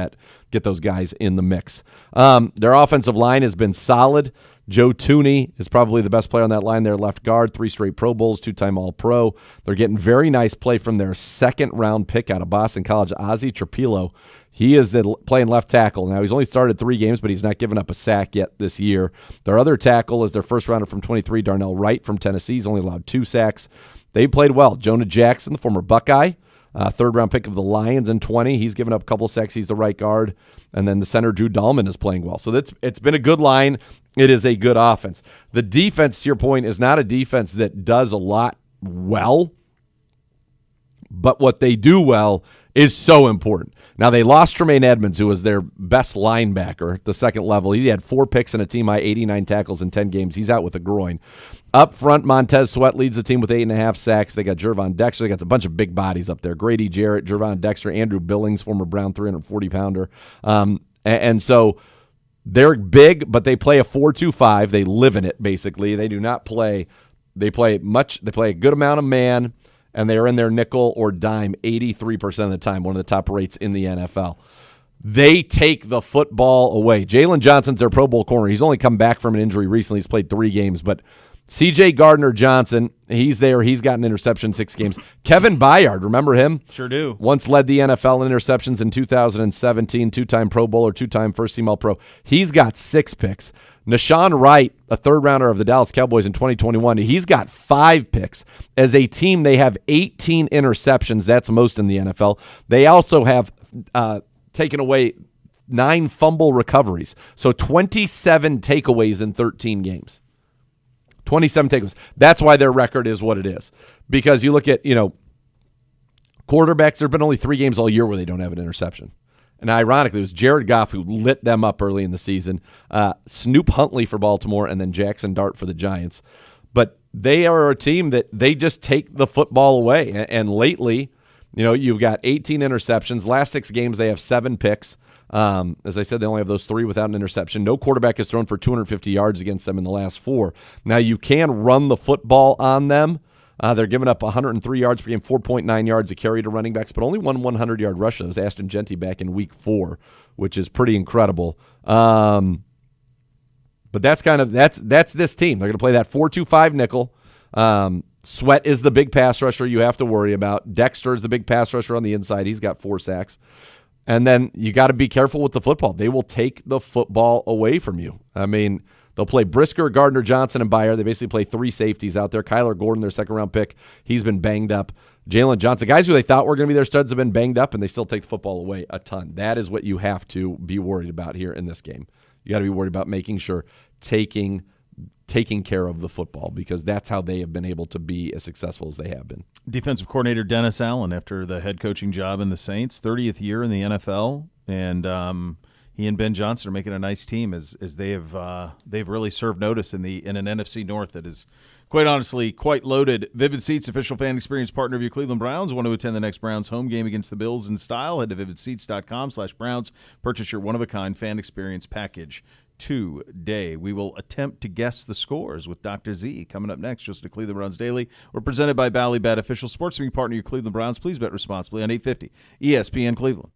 those guys in the mix. Their offensive line has been solid. Joe Tooney is probably the best player on that line. Their left guard, 3 straight Pro Bowls, 2-time All-Pro. They're getting very nice play from their second-round pick out of Boston College, Ozzie Trapilo. He is playing left tackle. Now, he's only started 3 games, but he's not given up a sack yet this year. Their other tackle is their first-rounder from 23, Darnell Wright from Tennessee. He's only allowed 2 sacks. They played well. Jonah Jackson, the former Buckeye, third-round pick of the Lions in 20. He's given up a couple of sacks. He's the right guard. And then the center, Drew Dahlman, is playing well. So it's been a good line. It is a good offense. The defense, to your point, is not a defense that does a lot well, but what they do well is so important. Now, they lost Tremaine Edmonds, who was their best linebacker at the second level. He had 4 picks and a team-high 89 tackles in 10 games. He's out with a groin. Up front, Montez Sweat leads the team with 8.5 sacks. They got Jervon Dexter. They got a bunch of big bodies up there. Grady Jarrett, Jervon Dexter, Andrew Billings, former Brown 340-pounder. And so they're big, but they play a 4-2-5. They live in it, basically. They do not play. They play a good amount of man, and they are in their nickel or dime 83% of the time, one of the top rates in the NFL. They take the football away. Jalen Johnson's their Pro Bowl corner. He's only come back from an injury recently. He's played 3 games, but C.J. Gardner-Johnson, he's there. He's got an interception 6 games. Kevin Byard, remember him? Sure do. Once led the NFL in interceptions in 2017, 2-time Pro Bowler, 2-time first-team All-Pro. He's got 6 picks. Nashawn Wright, a third-rounder of the Dallas Cowboys in 2021, he's got 5 picks. As a team, they have 18 interceptions. That's most in the NFL. They also have taken away 9 fumble recoveries. So 27 takeaways in 13 games. 27 takeaways. That's why their record is what it is. Because you look at, quarterbacks, there have been only 3 games all year where they don't have an interception. And ironically, it was Jared Goff who lit them up early in the season, Snoop Huntley for Baltimore, and then Jackson Dart for the Giants. But they are a team that they just take the football away. And lately, you've got 18 interceptions. Last 6 games, they have 7 picks. As I said, they only have those 3 without an interception. No quarterback has thrown for 250 yards against them in the last 4. Now, you can run the football on them. They're giving up 103 yards per game, 4.9 yards a carry to running backs, but only one 100-yard rush. That was Ashton Genty back in week 4, which is pretty incredible. But that's this team. They're going to play that 4-2-5 nickel. Sweat is the big pass rusher you have to worry about. Dexter is the big pass rusher on the inside. He's got 4 sacks. And then you got to be careful with the football. They will take the football away from you. I mean, they'll play Brisker, Gardner Johnson, and Byard. They basically play 3 safeties out there. Kyler Gordon, their second-round pick, he's been banged up. Jalen Johnson, guys who they thought were going to be their studs have been banged up, and they still take the football away a ton. That is what you have to be worried about here in this game. You got to be worried about making sure taking care of the football, because that's how they have been able to be as successful as they have been. Defensive coordinator Dennis Allen, after the head coaching job in the Saints, 30th year in the NFL, and he and Ben Johnson are making a nice team as they've really served notice in an NFC North that is quite honestly quite loaded. Vivid Seats, official fan experience partner of your Cleveland Browns. Want to attend the next Browns home game against the Bills in style? Head to vividseats.com/Browns. Purchase your one-of-a-kind fan experience package today. We will attempt to guess the scores with Dr. Z coming up next. Just to Cleveland Browns Daily. We're presented by Ballybet, official sports betting partner of your Cleveland Browns. Please bet responsibly on 850 ESPN Cleveland.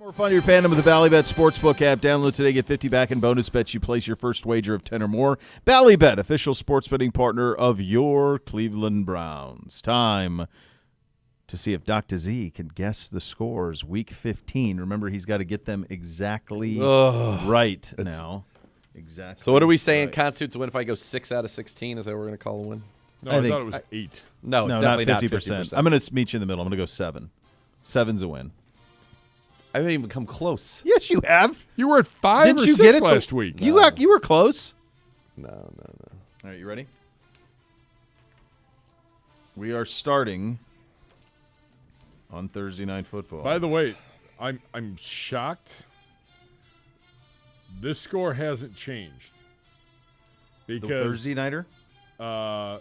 More fun your fandom with the Ballybet Sportsbook app. Download today. Get 50 back in bonus bets you place your first wager of 10 or more. Ballybet, official sports betting partner of your Cleveland Browns. Time to see if Dr. Z can guess the scores. Week 15. Remember, he's got to get them exactly right now. Exactly. So what are we saying constitutes a win if I go 6 out of 16? Is that what we're going to call a win? No, I thought it was 8. No, it's not definitely 50%. not 50%. I'm going to meet you in the middle. I'm going to go 7. 7's a win. I haven't even come close. Yes, you have. You were at 5 Didn't or you 6 get it last week. You were close. No. All right, you ready? We are starting on Thursday Night Football. By the way, I'm shocked. This score hasn't changed. Because The Thursday Nighter? The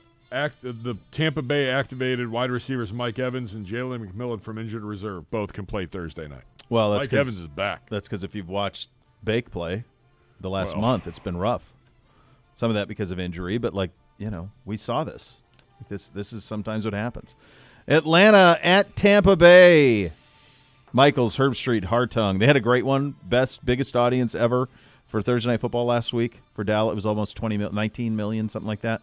Tampa Bay activated wide receivers Mike Evans and Jalen McMillan from injured reserve. Both can play Thursday night. Well, Mike Evans is back. That's because if you've watched Bake play the last month, it's been rough. Some of that because of injury, but we saw this. This is sometimes what happens. Atlanta at Tampa Bay. Michaels, Herb Street, Hartung. They had a great one. Biggest audience ever for Thursday Night Football last week. For Dallas, it was almost 19 million, something like that.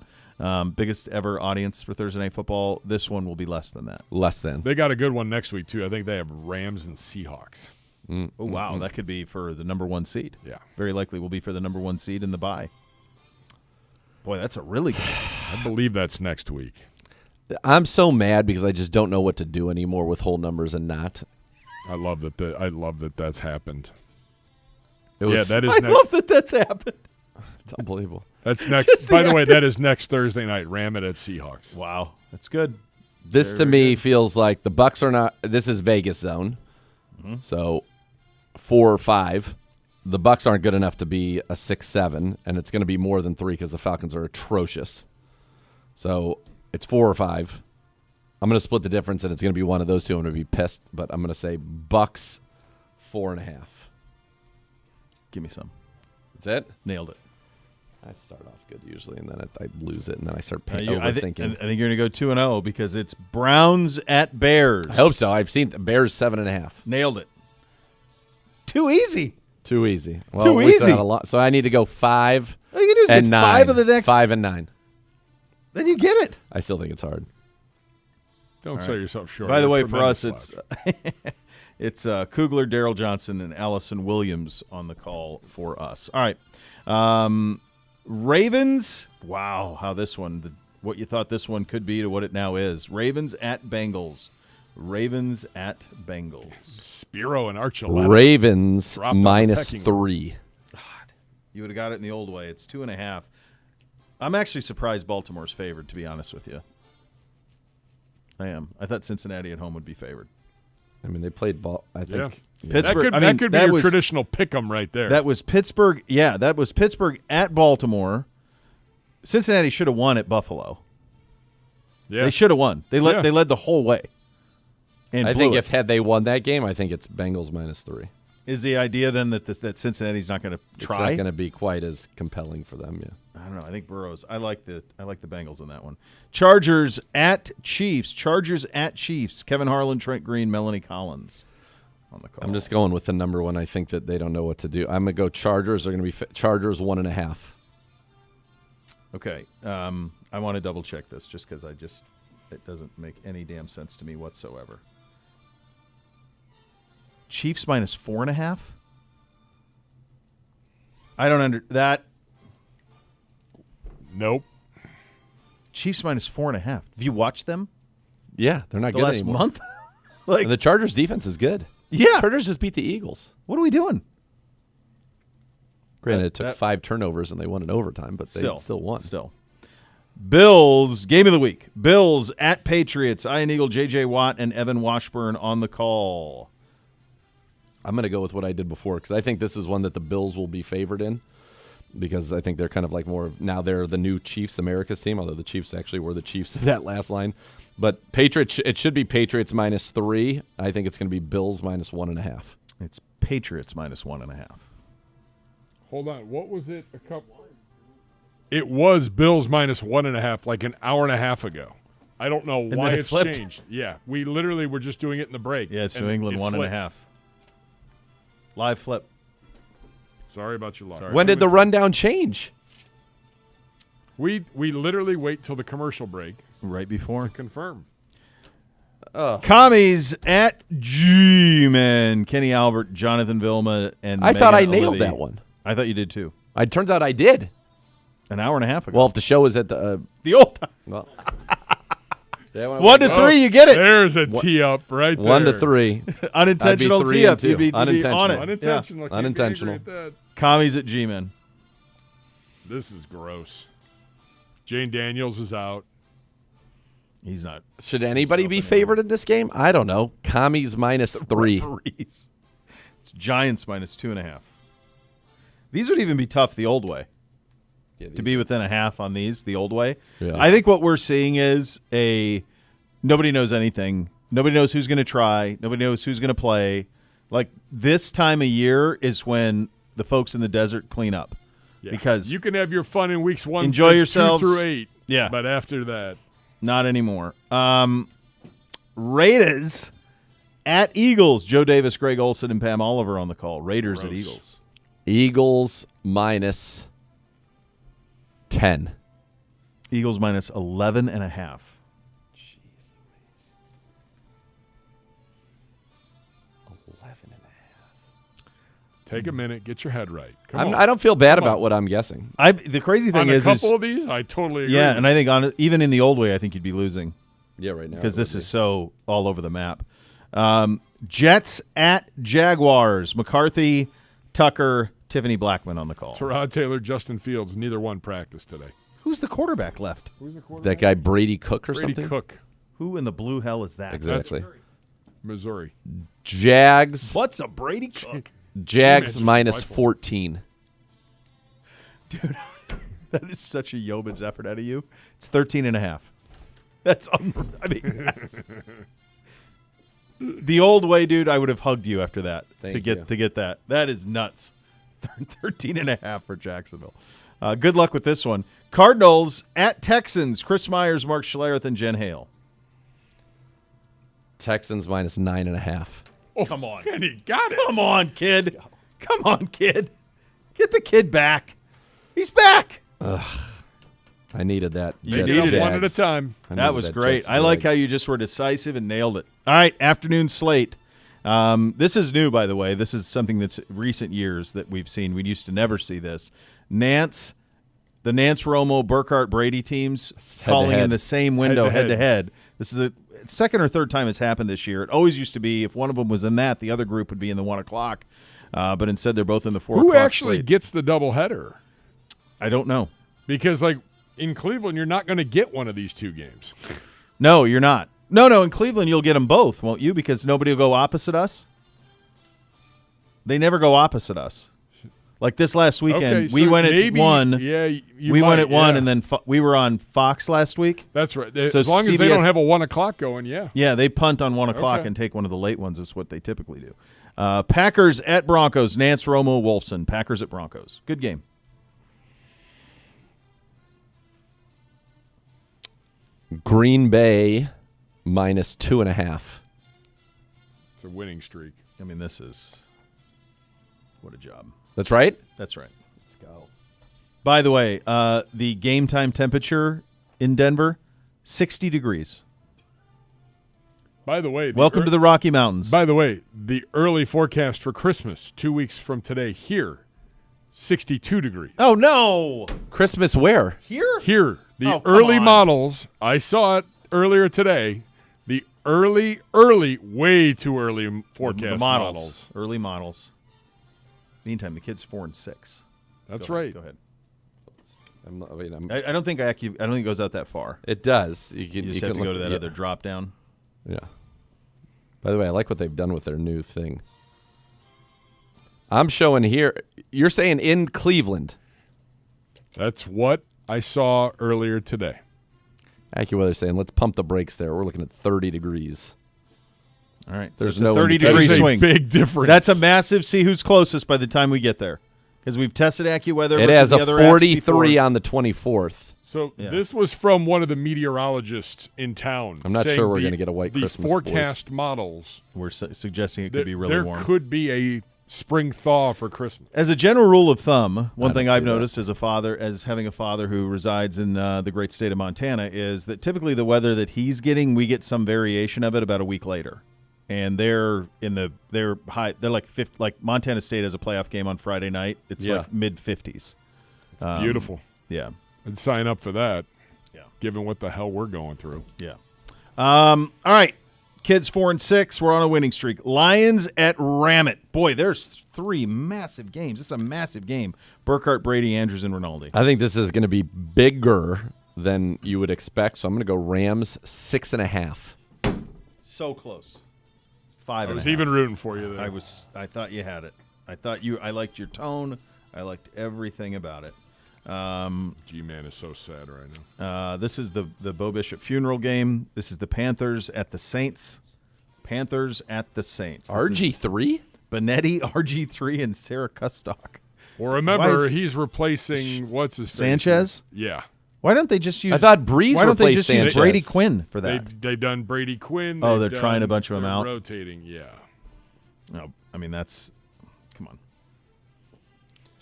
Biggest ever audience for Thursday Night Football. This one will be less than that. Less than. They got a good one next week, too. I think they have Rams and Seahawks. Oh, wow. That could be for the number 1 seed. Yeah. Very likely will be for the number 1 seed in the bye. Boy, that's a really good one. I believe that's next week. I'm so mad because I just don't know what to do anymore with whole numbers and not. I love that that's happened. That is love that that's happened. It's unbelievable. That's next. By the way, that is next Thursday night. Ram it at Seahawks. Wow, that's good. This to me feels like the Bucks are not. This is Vegas zone, so 4 or 5. The Bucks aren't good enough to be a 6-7, and it's going to be more than 3 because the Falcons are atrocious. So it's 4 or 5. I'm going to split the difference, and it's going to be one of those two. I'm going to be pissed, but I'm going to say Bucks 4.5. Give me some. That's it. Nailed it. I start off good usually, and then I lose it, and then I start I overthinking. think you're going to go 2-0 because it's Browns at Bears. I hope so. I've seen the Bears 7.5. Nailed it. Too easy. Too easy. Well, Too we still easy. had a lot, so I need to go 5 All you can do is and get 9. 5 of the next. 5 and 9. Then you get it. I still think it's hard. Don't sell yourself short. By the way, You're a for us, tremendous it's Kugler, Daryl Johnson, and Allison Williams on the call for us. All right. Ravens. Wow, how this one, what you thought this one could be to what it now is. Ravens at Bengals. Ravens at Bengals. Spiro and Archuleta. Ravens dropped on the minus pecking 3. You would have got it in the old way. It's 2.5. I'm actually surprised Baltimore's favored, to be honest with you. I am. I thought Cincinnati at home would be favored. I mean, they played ball. I think Pittsburgh. That could be your traditional pick 'em right there. That was Pittsburgh. Yeah, that was Pittsburgh at Baltimore. Cincinnati should have won at Buffalo. Yeah. They should have won. They led the whole way. And I think blew if had they won that game, I think it's Bengals minus 3. Is the idea then that Cincinnati's not going to try? It's not going to be quite as compelling for them. Yeah. I don't know. I think Burrow's. I like the Bengals in that one. Chargers at Chiefs. Kevin Harlan, Trent Green, Melanie Collins on the call. I'm just going with the number one. I think that they don't know what to do. I'm going to go Chargers. They're going to be Chargers 1.5. Okay. I want to double check this just because it doesn't make any damn sense to me whatsoever. Chiefs minus 4.5? I don't that. Nope. Chiefs minus 4.5. Have you watched them? Yeah, they're not the good last anymore. month. And the Chargers defense is good. Yeah, Chargers just beat the Eagles. What are we doing? Granted, it took 5 turnovers and they won in overtime, but they still won. Still. Bills, game of the week. Bills at Patriots. Ian Eagle, J.J. Watt, and Evan Washburn on the call. I'm going to go with what I did before because I think this is one that the Bills will be favored in because I think they're kind of like more of now they're the new Chiefs America's team, although the Chiefs actually were the Chiefs of that last line. But Patriots, it should be Patriots minus 3. I think it's going to be Bills minus 1.5. It's Patriots minus 1.5. Hold on. What was it? It was Bills minus 1.5 like an hour and a half ago. I don't know why then it it's flipped. changed. Yeah, we literally were just doing it in the break. Yeah, it's and New England it 1.5. Live flip. Sorry about your loss. When did the rundown change? We literally wait till the commercial break. Right before. To confirm. Commies at G-Men. Kenny Albert, Jonathan Vilma, and I thought I Megan nailed Olivey. that one. I thought you did too. It turns out I did. An hour and a half ago. Well, if the show is at the old time. Well, 1 to 3, you get it. There's a tee up right there. 1 to 3. Unintentional I'd be 3 tee up. and 2. You'd be on it. Unintentional. Yeah. Can't be angry at that. Commies at G-Men. This is gross. Jane Daniels is out. He's not. Should anybody be favored in this game? I don't know. Commies -3. Referees. It's Giants -2.5. These would even be tough the old way. To be within a half on these the old way. Yeah. I think what we're seeing is nobody knows anything. Nobody knows who's going to try. Nobody knows who's going to play. Like this time of year is when the folks in the desert clean up. Yeah. Because you can have your fun in weeks 1 enjoy through yourselves 2 through 8. Yeah. But after that. Not anymore. Raiders at Eagles. Joe Davis, Greg Olson, and Pam Oliver on the call. Raiders at Eagles. Eagles -10. Eagles -11.5. Take a minute. Get your head right. Come on. I don't feel bad Come about on. what I'm guessing. The crazy thing on is a couple of these, I totally agree. Yeah, and I think even in the old way, I think you'd be losing. Yeah, right now. Because this is so all over the map. Jets at Jaguars. McCarthy, Tucker, Tiffany Blackman on the call. Terod Taylor, Justin Fields, neither one practiced today. Who's the quarterback left? Who's the quarterback? That guy Brady Cook or Brady something? Cook. Who in the blue hell is that? Exactly. Missouri. Jags. What's a Brady Cook? Jags -14. Dude, that is such a yeoman's effort out of you. It's 13.5. That's unreal. I mean, that's the old way, dude. I would have hugged you after that to get that. That is nuts. 13.5 for Jacksonville. Good luck with this one. Cardinals at Texans. Chris Myers, Mark Schlereth, and Jen Hale. Texans -9.5. Oh, come on. Kenny, got it. Come on, kid. Come on, kid. Get the kid back. He's back. I needed that. You needed it one at a time. That was great. I like how you just were decisive and nailed it. All right, afternoon slate. This is new, by the way. This is something that's recent years that we've seen. We used to never see this. the Nance, Romo, Burkhardt, Brady teams calling in the same window head-to-head. This is the second or third time it's happened this year. It always used to be if one of them was in that, the other group would be in the 1 o'clock. But instead, they're both in the 4 o'clock. Who actually slate. gets the doubleheader? I don't know. Because, like, in Cleveland, you're not going to get one of these two games. No, you're not. No, in Cleveland, you'll get them both, won't you? Because nobody will go opposite us. They never go opposite us. Like this last weekend, we went at 1. Yeah, we went at 1, and then we were on Fox last week. That's right. So as long as they CBS don't have a 1 o'clock going, yeah. Yeah, they punt on 1 o'clock and take one of the late ones is what they typically do. Packers at Broncos, Nance, Romo, Wolfson. Packers at Broncos. Good game. Green Bay -2.5. It's a winning streak. I mean, this is what a job. That's right? That's right. Let's go. By the way, the game time temperature in Denver, 60 degrees. By the way, welcome to the Rocky Mountains. By the way, the early forecast for Christmas 2 weeks from today here, 62 degrees. Oh, no. Christmas where? Here? Here. The Oh, come early on. models, I saw it earlier today. The early, way too early forecast the models. Early models. Meantime, the kid's 4 and 6. That's Go ahead, right. Go ahead. I don't think it goes out that far. It does. You just have to go to that other drop down. Yeah. By the way, I like what they've done with their new thing. I'm showing here. You're saying in Cleveland. That's what I saw earlier today. AccuWeather's saying, let's pump the brakes there. We're looking at 30 degrees. All right. There's so it's no a 30-degree swing. Big difference. That's a massive see who's closest by the time we get there. Because we've tested AccuWeather. It has versus the a other apps 43 before. on the 24th. So this was from one of the meteorologists in town. I'm not saying sure we're going to get a white the Christmas. forecast models. We're suggesting it could be really there warm. could be a spring thaw for Christmas. As a general rule of thumb, one thing don't I've see that. noticed as a father, as having a father who resides in the great state of Montana, is that typically the weather that he's getting, we get some variation of it about a week later. And they're high. They're like like Montana State has a playoff game on Friday night. It's like mid-50s. Beautiful. Yeah. I'd sign up for that. Yeah. Given what the hell we're going through. Yeah. All right. Kids 4 and 6. We're on a winning streak. Lions at Ramette. Boy, there's 3 massive games. This is a massive game. Burkhart, Brady, Andrews, and Rinaldi. I think this is going to be bigger than you would expect, so I'm going to go Rams 6.5. So close. 5 I was and a half. even rooting for you there. I thought you had it. I liked your tone. I liked everything about it. G-Man is so sad right now. This is the Bo Bishop funeral game. This is the Panthers at the Saints. Panthers at the Saints. This RG3? Benetti, RG3, and Sarah Kustock. Well, remember, he's replacing what's his face? Sanchez? Yeah. Why don't they just use? I thought Breeze Why don't they replaced just Sanchez. use Brady Quinn for that? They've done Brady Quinn. Oh, they've they're trying a done- bunch of them they're out? Rotating, yeah. No, I mean that's. Come on.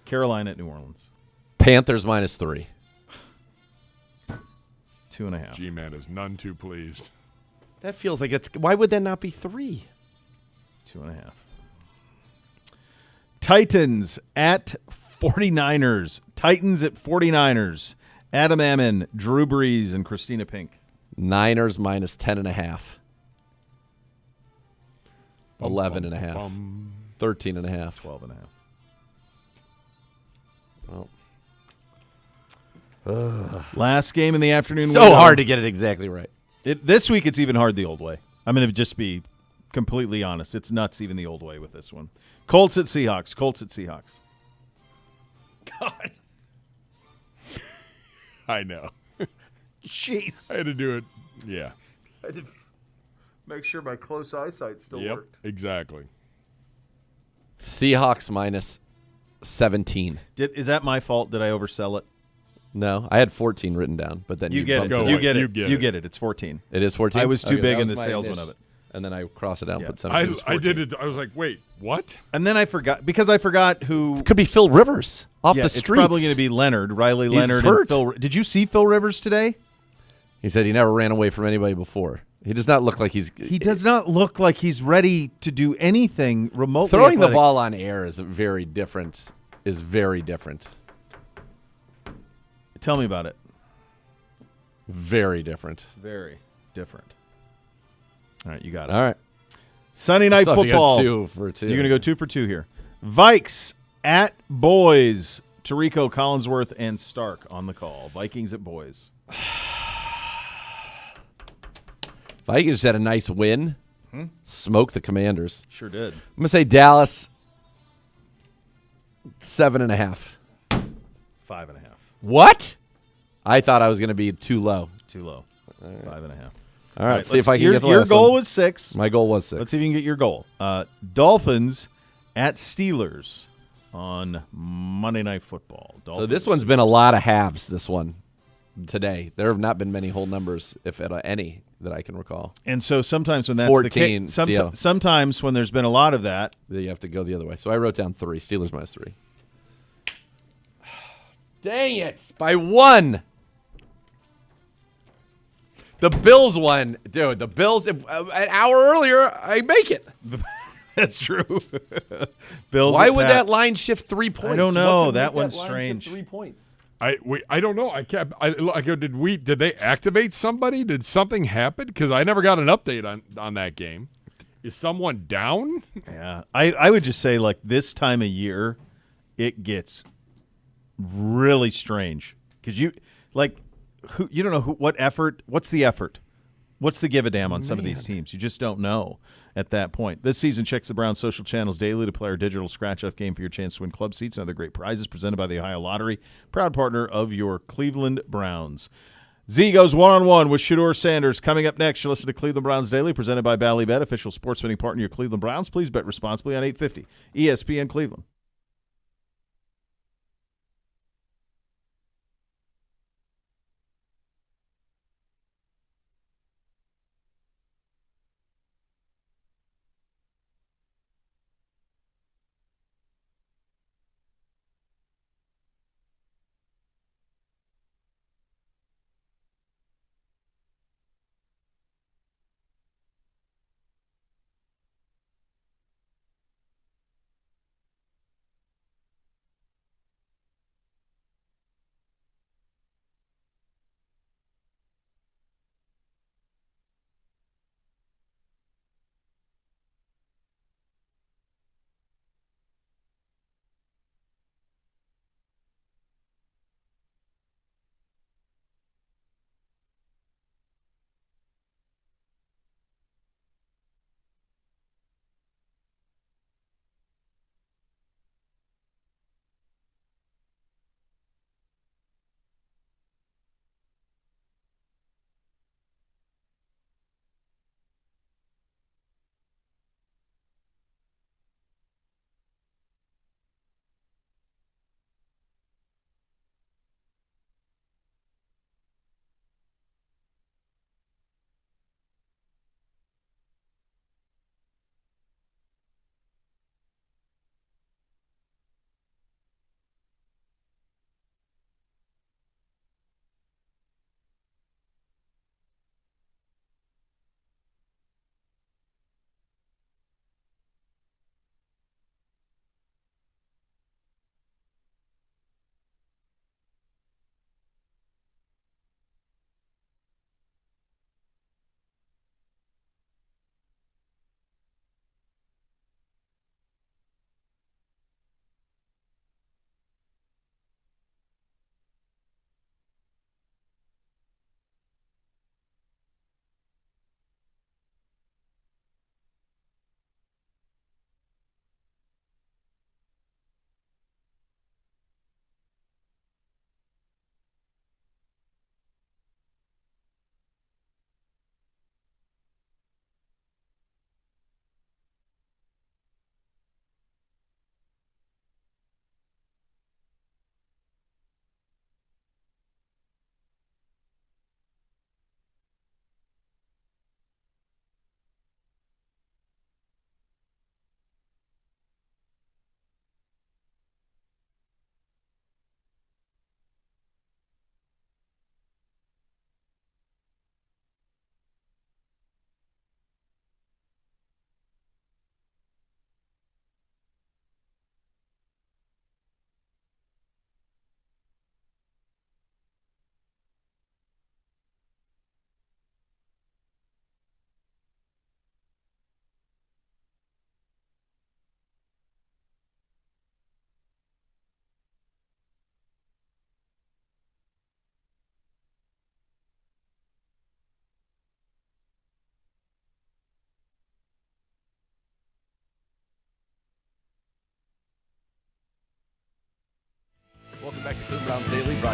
Carolina at New Orleans. Panthers -3. 2.5. G-Man is none too pleased. That feels like it's. Why would that not be 3? 2.5. Titans at 49ers. Titans at 49ers. Adam Ammon, Drew Brees, and Christina Pink. Niners -10.5. 11.5. 13.5. 12.5. Well. Last game in the afternoon. So window. hard to get it exactly right. This week it's even hard the old way. I'm going to just be completely honest. It's nuts even the old way with this one. Colts at Seahawks. Colts at Seahawks. God. I know. Jeez. I had to do it. Yeah. I had to make sure my close eyesight still Yep, worked. exactly. Seahawks -17. Is that my fault? Did I oversell it? No, I had 14 written down, but then You get it. bumped You away. get it. You get it. It's 14. It is 14? I was too Okay, big that in was the my salesman initial. of it. And then I crossed it out and Yeah. put 17. I did it. I was like, wait, what? And then I forgot because I forgot who Could be Phil Rivers off the It's streets. probably going to be Leonard, Riley He's Leonard. hurt. And Phil. Did you see Phil Rivers today? He said he never ran away from anybody before. He does not look like he's. He does not look like he's ready to do anything remotely. Throwing the athletic. ball on air is very different. Tell me about it. Very different. Very different. All right, you got it. All right. Sunday night So you got football. 2 for 2. You're going to go 2 for 2 here. Vikes at Boys. Tarico, Collinsworth, and Stark on the call. Vikings at Boys. Vikings had a nice win. Smoked the Commanders. Sure did. I'm going to say Dallas 7.5. 5.5. What? I thought I was going to be too low. Too low. 5.5. All right, see if let's- I can your, get the Your last goal one. was 6. My goal was 6. Let's see if you can get your goal. Dolphins at Steelers on Monday Night Football. So Dolphins this one's been a lot of halves, this one, today. There have not been many whole numbers, if at any, that I can recall. And so sometimes when that's 14, the case, Seattle. sometimes when there's been a lot of that, You have to go the other way. So I wrote down 3. Steelers -3. Dang it. By 1. The Bills won. Dude, the Bills, an hour earlier, I make it. that's true. Bills. Why at would Pats. that line shift 3 points? I don't What know. could That make one's line shift strange. 3 points. I don't know. I go, did they activate somebody? Did something happen? Because I never got an update on that game. Is someone down? Yeah. I would just say, like, this time of year, it gets really strange. Because you don't know what's the effort? What's the give a damn on some of these teams? You just don't know at that point. This season, check the Browns social channels daily to play our digital scratch-off game for your chance to win club seats and other great prizes presented by the Ohio Lottery, proud partner of your Cleveland Browns. Z goes one-on-one with Shador Sanders. Coming up next, you'll listen to Cleveland Browns Daily, presented by Ballybet, official sports betting partner of your Cleveland Browns. Please bet responsibly on 850 ESPN Cleveland.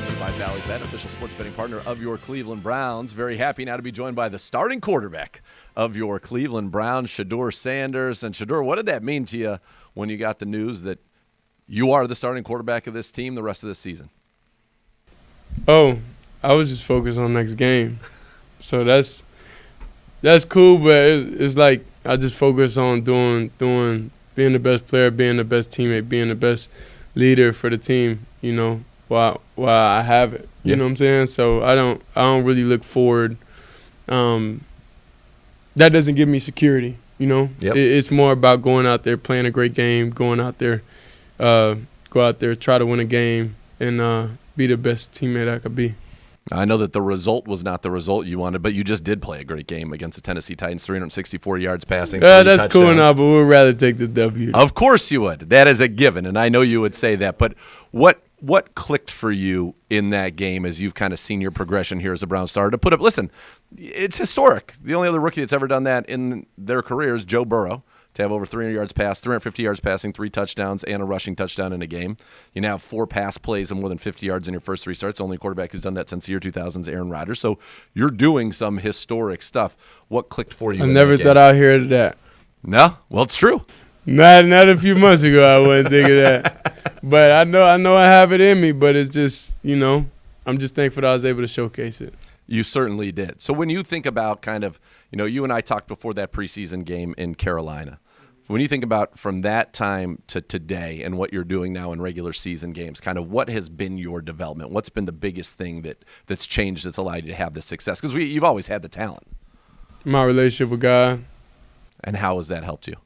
brought to you by Valley Bet, official sports betting partner of your Cleveland Browns. Very happy now to be joined by the starting quarterback of your Cleveland Browns, Shador Sanders. And Shedeur, what did that mean to you when you got the news that you are the starting quarterback of this team the rest of this season? Oh, I was just focused on next game. So that's cool, but it's like I just focus on doing being the best player, being the best teammate, being the best leader for the team, you know, while I have it. You know what I'm saying? So I don't really look forward. That doesn't give me security, you know? It's more about going out there, playing a great game, going out there, go out there, try to win a game, and be the best teammate I could be. I know that the result was not the result you wanted, but you just did play a great game against the Tennessee Titans, 364 yards passing. That's cool now, but we'd rather take the W. Of course you would. That is a given, and I know you would say that. But what clicked for you in that game as you've kind of seen your progression here as a Brown starter to put up? Listen, it's historic. The only other rookie that's ever done that in their career is Joe Burrow, to have over 300 yards passed, 350 yards passing, 3 touchdowns, and a rushing touchdown in a game. You now have 4 pass plays and more than 50 yards in your first 3 starts. The only quarterback who's done that since the year 2000's Aaron Rodgers. So you're doing some historic stuff. What clicked for you? I never thought I'd hear that. No? Well, it's true. Not a few months ago I wouldn't think of that. But I know I have it in me, but it's just, you know, I'm just thankful that I was able to showcase it. You certainly did. So when you think about kind of, you know, you and I talked before that preseason game in Carolina. When you think about from that time to today and what you're doing now in regular season games, kind of what has been your development? What's been the biggest thing that's changed that's allowed you to have this success? Because you've always had the talent. My relationship with God. And how has that helped you?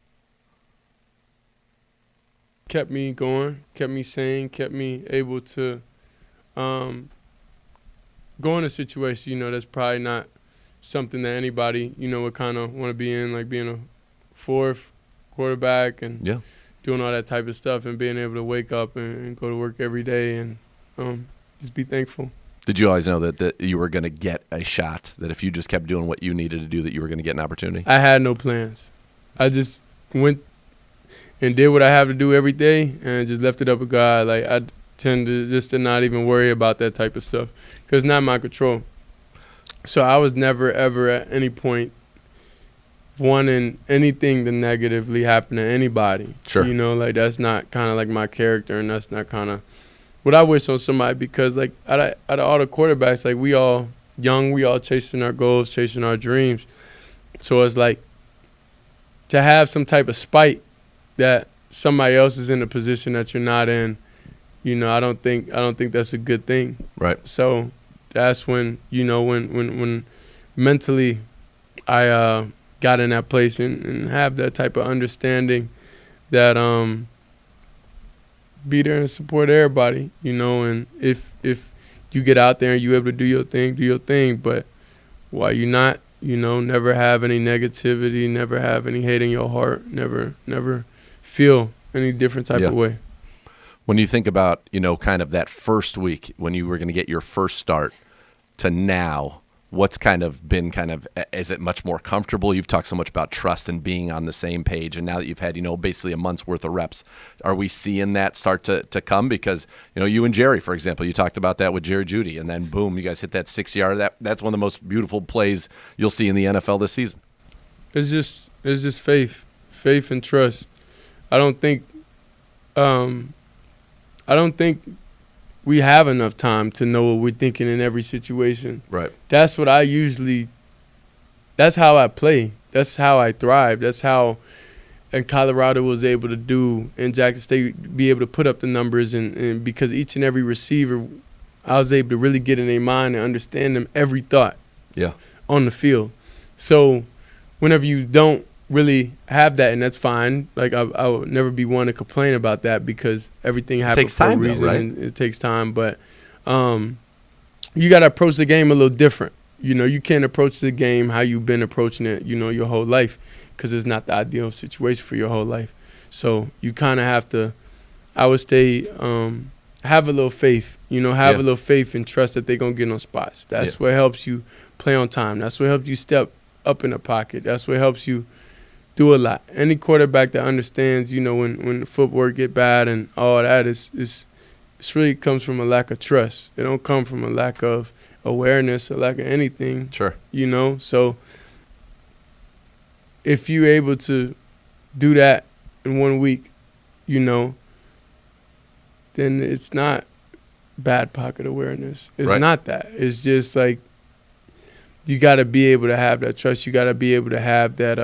Kept me going, kept me sane, kept me able to go in a situation, you know, that's probably not something that anybody, you know, would kind of want to be in, like being a fourth quarterback and doing all that type of stuff and being able to wake up and go to work every day and just be thankful. Did you always know that you were going to get a shot, that if you just kept doing what you needed to do, that you were going to get an opportunity? I had no plans. I just went and did what I have to do every day and just left it up with God. Like, I tend to not even worry about that type of stuff because it's not my control. So I was never, ever at any point wanting anything to negatively happen to anybody. Sure. You know, like, that's not kind of like my character, and that's not kind of what I wish on somebody, because, like, out of all the quarterbacks, like, we all young, we all chasing our goals, chasing our dreams. So it's like to have some type of spite that somebody else is in a position that you're not in, you know, I don't think that's a good thing. Right. So that's when, you know, when mentally I got in that place and have that type of understanding that be there and support everybody, you know, and if you get out there and you're able to do your thing, but while you're not, you know, never have any negativity, never have any hate in your heart, never feel any different type of way. When you think about, you know, kind of that first week when you were going to get your first start to now, what's kind of been is it much more comfortable? You've talked so much about trust and being on the same page, and now that you've had, you know, basically a month's worth of reps, are we seeing that start to come? Because, you know, you and Jerry, for example, you talked about that with Jerry Jeudy, and then boom, you guys hit that 6-yard. That's one of the most beautiful plays you'll see in the NFL this season. It's just faith and trust. I don't think we have enough time to know what we're thinking in every situation. Right. That's what that's how I play. That's how I thrive. That's how in Colorado was able to do, in Jackson State, be able to put up the numbers, and because each and every receiver, I was able to really get in their mind and understand them every thought on the field. So whenever you don't really have that, and that's fine. Like, I would never be one to complain about that because everything happens for a reason, and it takes time. But you got to approach the game a little different. You know, you can't approach the game how you've been approaching it, you know, your whole life, because it's not the ideal situation for your whole life. So you kind of have to, I would say, have a little faith. You know, have a little faith and trust that they're going to get on spots. That's what helps you play on time. That's what helps you step up in the pocket. That's what helps you do a lot. Any quarterback that understands, you know, when the footwork get bad and all that is It really comes from a lack of trust. It don't come from a lack of awareness or lack of anything. Sure. You know, so if you're able to do that in 1 week, you know, then it's not bad pocket awareness. It's Right. not that. It's just like you got to be able to have that trust. You got to be able to have that.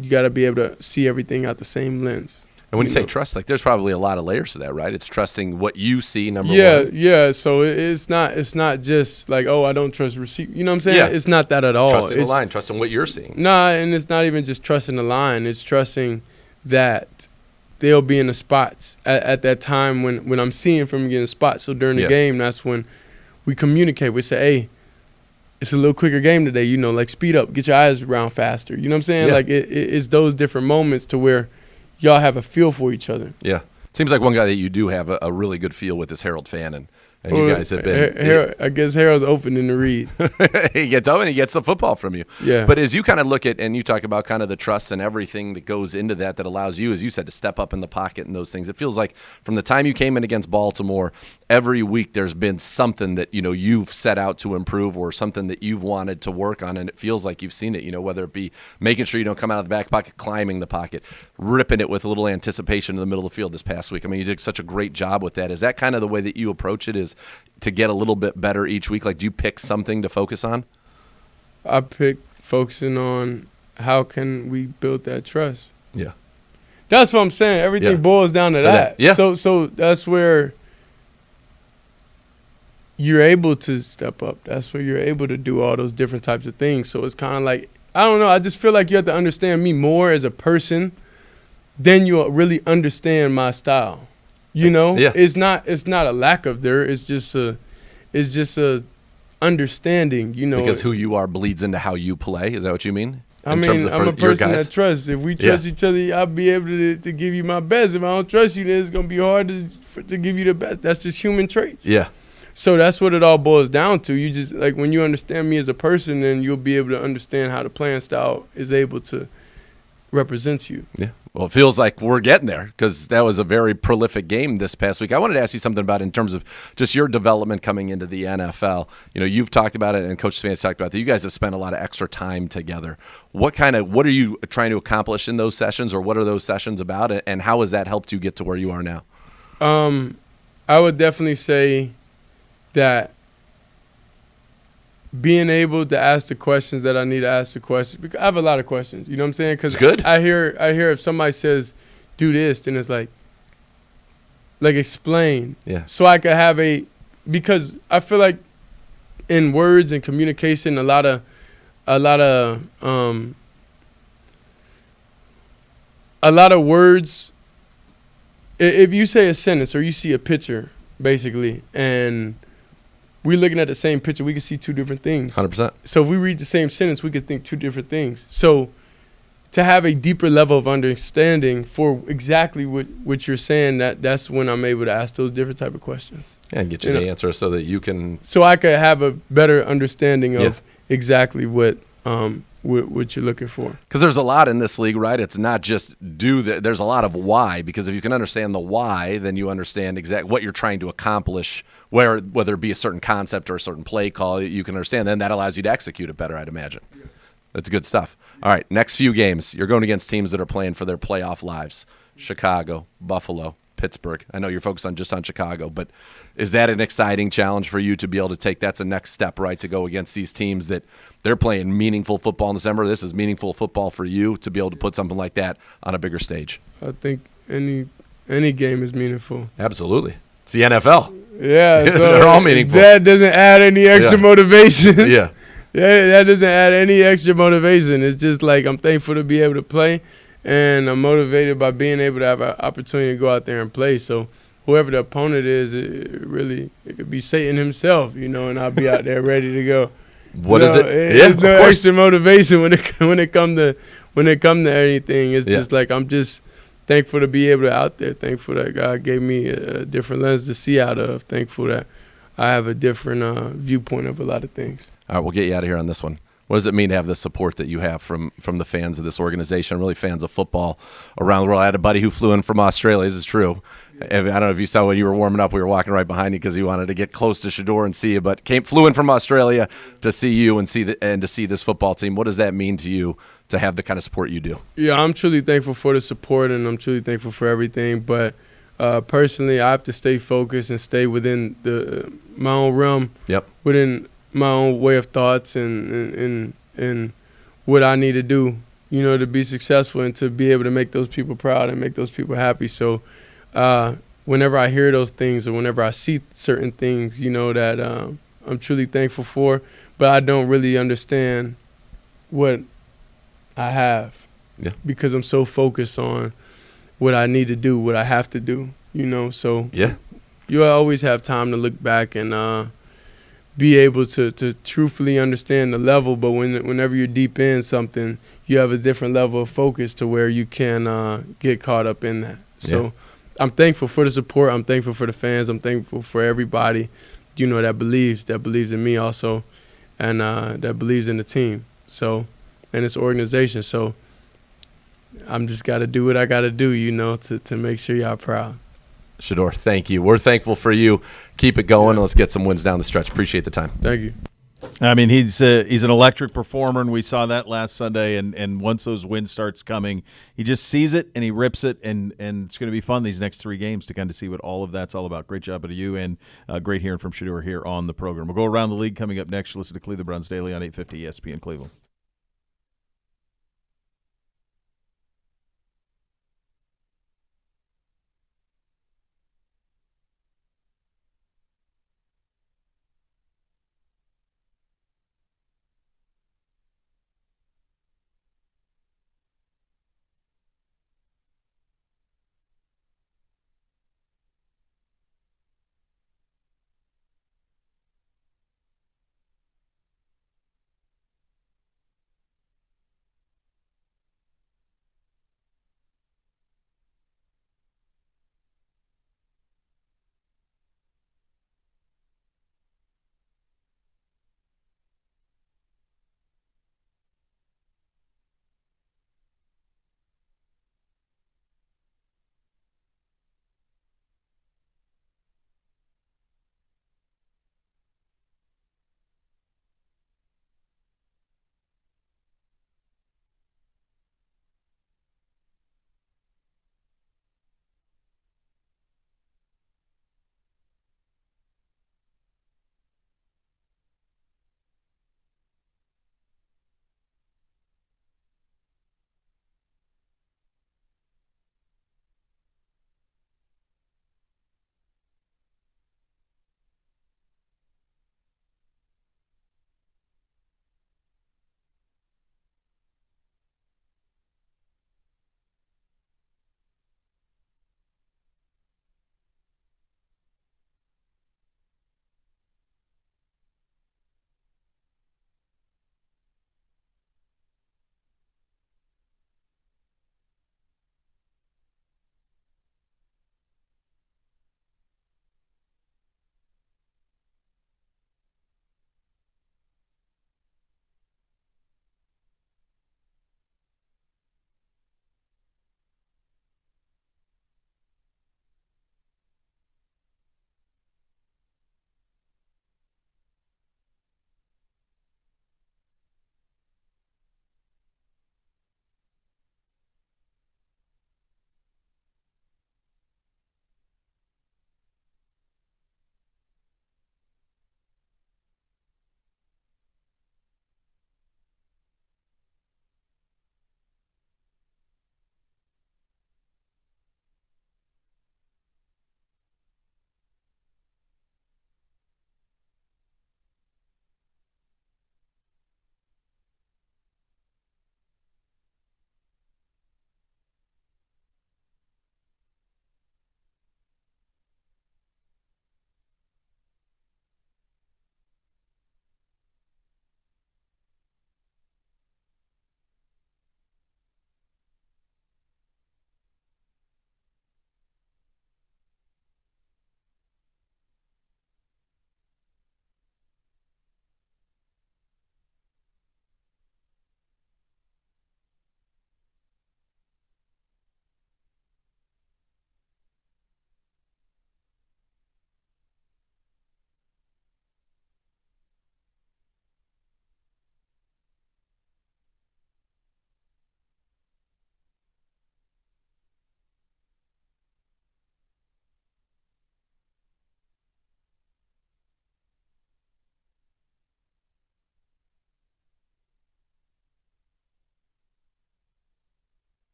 You got to be able to see everything out the same lens. And when you say know? trust, like there's probably a lot of layers to that, right? It's trusting what you see, number Yeah, one. yeah. So it's not just like, oh, I don't trust receipt. You know what I'm saying? Yeah. It's not that at all. Trusting the It's- line, trusting what you're seeing. Nah, and it's not even just trusting the line. It's trusting that they'll be in the spots at that time when I'm seeing from getting spots. So during the Yeah. game, that's when we communicate. We say, hey, it's a little quicker game today. You know, like speed up, get your eyes around faster. You know what I'm saying? Yeah. Like it's those different moments to where y'all have a feel for each other. Yeah. Seems like one guy that you do have a really good feel with is Harold Fannin. And you guys have been. I guess Harold's open in the read. He gets open, he gets the football from you. Yeah. But as you kind of look at, and you talk about kind of the trust and everything that goes into that allows you, as you said, to step up in the pocket and those things. It feels like from the time you came in against Baltimore, every week there's been something that, you know, you've set out to improve or something that you've wanted to work on. And it feels like you've seen it, you know, whether it be making sure you don't come out of the back pocket, climbing the pocket, ripping it with a little anticipation in the middle of the field this past week. I mean, you did such a great job with that. Is that kind of the way that you approach it, is to get a little bit better each week? Like, do you pick something to focus on? I pick focusing on how can we build that trust. Yeah. That's what I'm saying. Everything Yeah. boils down to To that. that. Yeah. So that's where you're able to step up. That's where you're able to do all those different types of things. So it's kind of like, I don't know, I just feel like you have to understand me more as a person, then you'll really understand my style. You know? Yeah. It's not a lack of there. It's just a understanding, you know. Because who you are bleeds into how you play. Is that what you mean? I In mean, terms of I'm a for your person guys? that trusts. If we trust each other, I'll be able to give you my best. If I don't trust you, then it's going to be hard to give you the best. That's just human traits. Yeah. So that's what it all boils down to. You just, like, when you understand me as a person, then you'll be able to understand how the playing style is able to represent you. Yeah. Well, it feels like we're getting there because that was a very prolific game this past week. I wanted to ask you something about in terms of just your development coming into the NFL. You know, you've talked about it and Coach Stefanski talked about that. You guys have spent a lot of extra time together. What are you trying to accomplish in those sessions, or what are those sessions about, and how has that helped you get to where you are now? I would definitely say that being able to ask the questions that I need to ask the questions, because I have a lot of questions, you know what I'm saying? Because I hear if somebody says, do this, then it's like explain. Yeah. So I could have because I feel like in words and communication, a lot of words, if you say a sentence or you see a picture, basically, and we're looking at the same picture, we can see two different things. 100%. So if we read the same sentence, we could think two different things. So to have a deeper level of understanding for exactly what you're saying, that's when I'm able to ask those different type of questions. And get you the answer so that you can... So I could have a better understanding of exactly what you're looking for. Because there's a lot in this league, right? It's not just there's a lot of why, because if you can understand the why, then you understand exactly what you're trying to accomplish, whether it be a certain concept or a certain play call, you can understand. Then that allows you to execute it better, I'd imagine. Yeah. That's good stuff. All right, next few games, you're going against teams that are playing for their playoff lives. Chicago, Buffalo, Pittsburgh. I know you're focused on Chicago, but is that an exciting challenge for you to be able to take? That's a next step, right, to go against these teams that they're playing meaningful football in December. This is meaningful football for you to be able to put something like that on a bigger stage. I think any game is meaningful. Absolutely. It's the NFL. Yeah, so they're all meaningful. That doesn't add any extra motivation. Yeah. Yeah, that doesn't add any extra motivation. It's just like I'm thankful to be able to play, and I'm motivated by being able to have an opportunity to go out there and play. So whoever the opponent is, it could be Satan himself, you know, and I'll be out there ready to go. What is it? There's no extra motivation when it come to anything. It's just like I'm just thankful to be able to out there. Thankful that God gave me a different lens to see out of. Thankful that I have a different viewpoint of a lot of things. All right, we'll get you out of here on this one. What does it mean to have the support that you have from the fans of this organization, really fans of football around the world? I had a buddy who flew in from Australia. This is true. I don't know if you saw when you were warming up, we were walking right behind you because he wanted to get close to Shedeur and see you, but flew in from Australia to see you and to see this football team. What does that mean to you to have the kind of support you do? Yeah, I'm truly thankful for the support, and I'm truly thankful for everything. But personally, I have to stay focused and stay within my own realm, within my own way of thoughts and what I need to do, to be successful and to be able to make those people proud and make those people happy. So whenever I hear those things or whenever I see certain things, that I'm truly thankful for, but I don't really understand what I have because I'm so focused on what I need to do, what I have to do, so you always have time to look back and be able to truthfully understand the level, but whenever you're deep in something, you have a different level of focus to where you can get caught up in that. So I'm thankful for the support. I'm thankful for the fans. I'm thankful for everybody, that believes in me also, and that believes in the team. So, and this organization. So I'm just got to do what I got to do, to make sure y'all proud. Shedeur, thank you. We're thankful for you. Keep it going. Let's get some wins down the stretch. Appreciate the time. Thank you. I mean, he's an electric performer, and we saw that last Sunday. And once those wins starts coming, he just sees it and he rips it, and it's going to be fun these next 3 games to kind of see what all of that's all about. Great job to you, and great hearing from Shedeur here on the program. We'll go around the league coming up next. Listen to Cleveland Browns Daily on 850 ESPN Cleveland.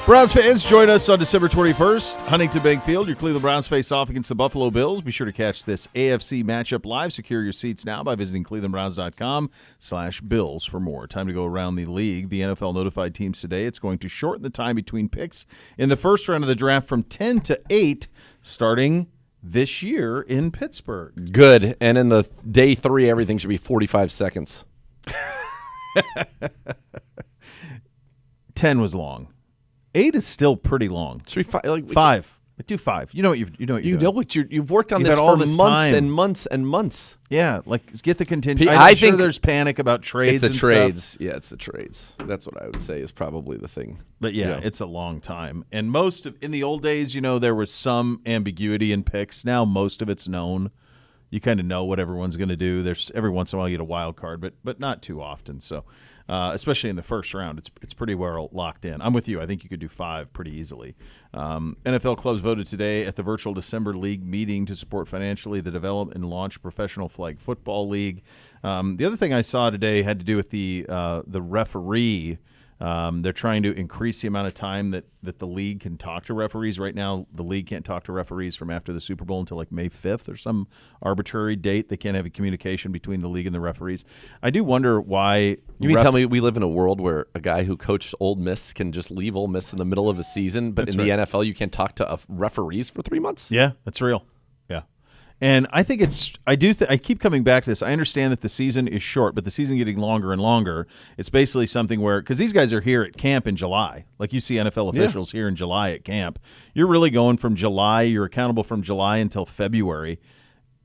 Browns fans, join us on December 21st. Huntington Bank Field, your Cleveland Browns face off against the Buffalo Bills. Be sure to catch this AFC matchup live. Secure your seats now by visiting clevelandbrowns.com/Bills for more. Time to go around the league. The NFL notified teams today it's going to shorten the time between picks in the first round of the draft from 10 to 8, starting this year in Pittsburgh. Good. And in the day 3, everything should be 45 seconds. 10 was long. 8 is still pretty long. Should be 5. Do 5. You know what you've you've worked on You've this had all for this months time. and months and months. Yeah, like get the contingent. I I'm sure think there's panic about trades. It's the and trades. stuff. Yeah, it's the trades. That's what I would say is probably the thing. But yeah, it's a long time. And in the old days, there was some ambiguity in picks. Now most of it's known. You kind of know what everyone's going to do. There's every once in a while you get a wild card, but not too often. So, especially in the first round, it's pretty well locked in. I'm with you. I think you could do 5 pretty easily. NFL clubs voted today at the virtual December league meeting to support financially the development and launch of professional flag football league. The other thing I saw today had to do with the referee. They're trying to increase the amount of time that the league can talk to referees. Right now, the league can't talk to referees from after the Super Bowl until like May 5th or some arbitrary date. They can't have a communication between the league and the referees. I do wonder why. You mean tell me we live in a world where a guy who coached Ole Miss can just leave Ole Miss in the middle of a season, but in the NFL you can't talk to referees for 3 months? Yeah, that's real. Yeah. And I think I keep coming back to this. I understand that the season is short, but the season getting longer and longer. It's basically something where, because these guys are here at camp in July. Like you see NFL officials here in July at camp. You're really going from July, you're accountable from July until February.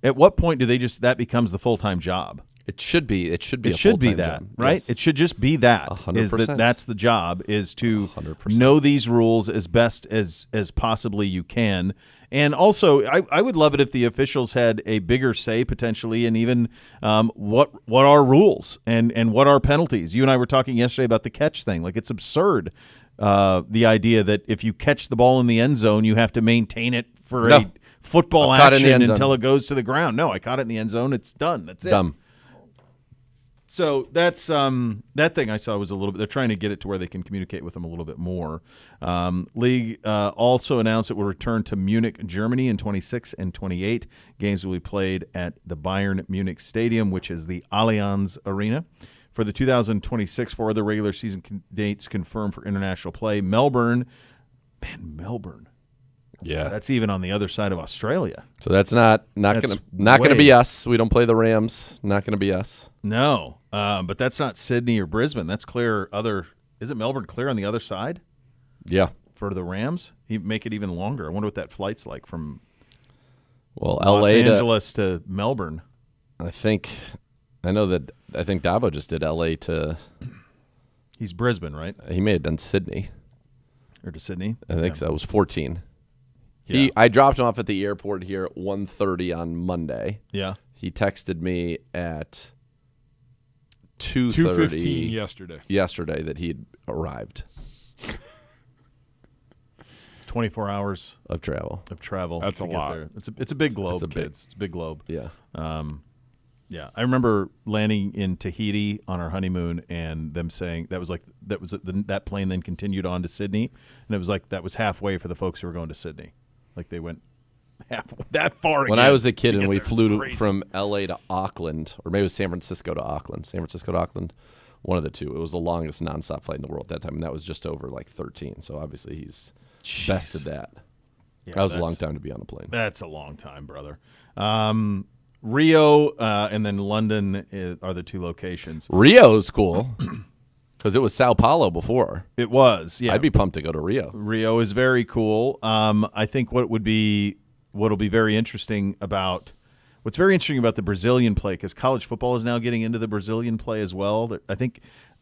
At what point do that becomes the full-time job? It should be. It should be. It a should be full-time that, job. right? Yes. It should just be that. 100%. That's the job, is to 100%. know these rules as best as possibly you can. And also, I would love it if the officials had a bigger say potentially in even what are rules and what are penalties. You and I were talking yesterday about the catch thing. Like, it's absurd, the idea that if you catch the ball in the end zone, you have to maintain it for a football action until it goes to the ground. No, I caught it in the end zone. It's done. That's it. Dumb. So that's that thing I saw was a little bit. They're trying to get it to where they can communicate with them a little bit more. League also announced it will return to Munich, Germany in 26 and 28. Games will be played at the Bayern Munich Stadium, which is the Allianz Arena. For the 2026, 4 other regular season dates confirmed for international play. Melbourne. Yeah, that's even on the other side of Australia. So that's not gonna be us. We don't play the Rams. Not gonna be us. No, but that's not Sydney or Brisbane. That's clear. Isn't Melbourne clear on the other side? Yeah, for the Rams, make it even longer. I wonder what that flight's like from Los Angeles to Melbourne. I think Dabo just did LA to. He's Brisbane, right? He may have done Sydney. Or to Sydney. I think so. It was 14. Yeah. I dropped him off at the airport here at 1:30 on Monday. Yeah. He texted me at 2:30 yesterday that he had arrived. 24 hours of travel. That's a lot. There. It's a big globe, kids. It's a big globe. Yeah. Yeah. I remember landing in Tahiti on our honeymoon and them saying that plane then continued on to Sydney, and it was like that was halfway for the folks who were going to Sydney. Like they went that far. When I was a kid and we flew from L.A. to Auckland, or maybe it was San Francisco to Auckland, one of the two. It was the longest nonstop flight in the world at that time, and that was just over like 13. So obviously he's bested that. Yeah, that was a long time to be on a plane. That's a long time, brother. Rio and then London are the 2 locations. Rio's cool. Because it was Sao Paulo before. It was, yeah. I'd be pumped to go to Rio. Rio is very cool. I think what'll be very interesting about the Brazilian play, because college football is now getting into the Brazilian play as well.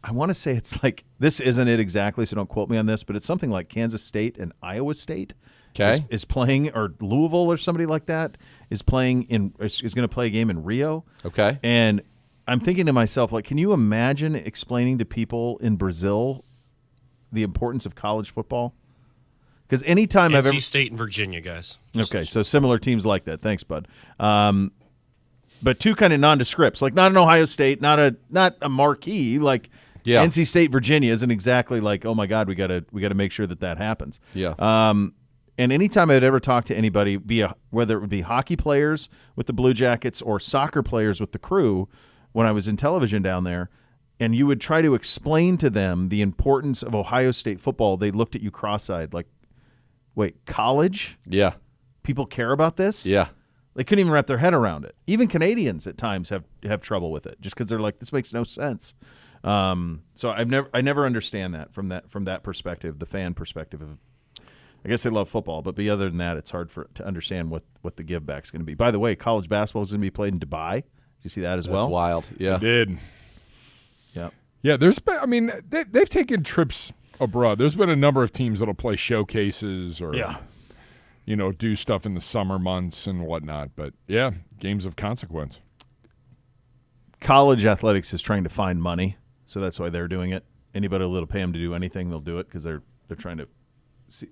I want to say it's like, this isn't it exactly, so don't quote me on this, but it's something like Kansas State and Iowa State is playing, or Louisville or somebody like that is going to play a game in Rio. Okay. And I'm thinking to myself, like, can you imagine explaining to people in Brazil the importance of college football? Because anytime I've ever State and Virginia, guys. Okay, so similar teams like that. Thanks, bud. But 2 kind of nondescripts, like not an Ohio State, not a marquee. Like Yeah. NC State, Virginia isn't exactly like, oh my God, we gotta make sure that happens. Yeah. And anytime I'd ever talk to anybody, whether it would be hockey players with the Blue Jackets or soccer players with the Crew, when I was in television down there, and you would try to explain to them the importance of Ohio State football, they looked at you cross-eyed like, wait, college? Yeah. People care about this? Yeah. They couldn't even wrap their head around it. Even Canadians at times have trouble with it just because they're like, this makes no sense. So I never understand that from that perspective, the fan perspective of. I guess they love football, but other than that, it's hard to understand what the give back is going to be. By the way, college basketball is going to be played in Dubai. Did you see that as well? That's wild. Yeah, I did. Yeah, yeah. There's been. I mean, they've taken trips abroad. There's been a number of teams that'll play showcases or do stuff in the summer months and whatnot. But yeah, games of consequence. College athletics is trying to find money, so that's why they're doing it. Anybody that'll pay them to do anything, they'll do it because they're trying to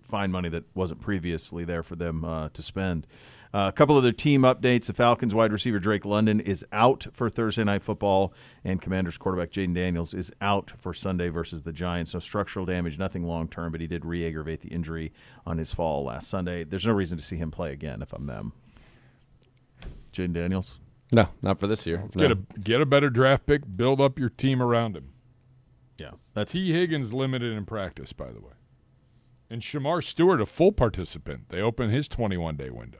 find money that wasn't previously there for them to spend. A couple other team updates. The Falcons wide receiver Drake London is out for Thursday Night Football, and Commanders quarterback Jaden Daniels is out for Sunday versus the Giants. No structural damage, nothing long-term, but he did re-aggravate the injury on his fall last Sunday. There's no reason to see him play again if I'm them. Jaden Daniels? No, not for this year. Get a better draft pick, build up your team around him. Yeah. That's T. Higgins limited in practice, by the way. And Shamar Stewart, a full participant. They open his 21-day window.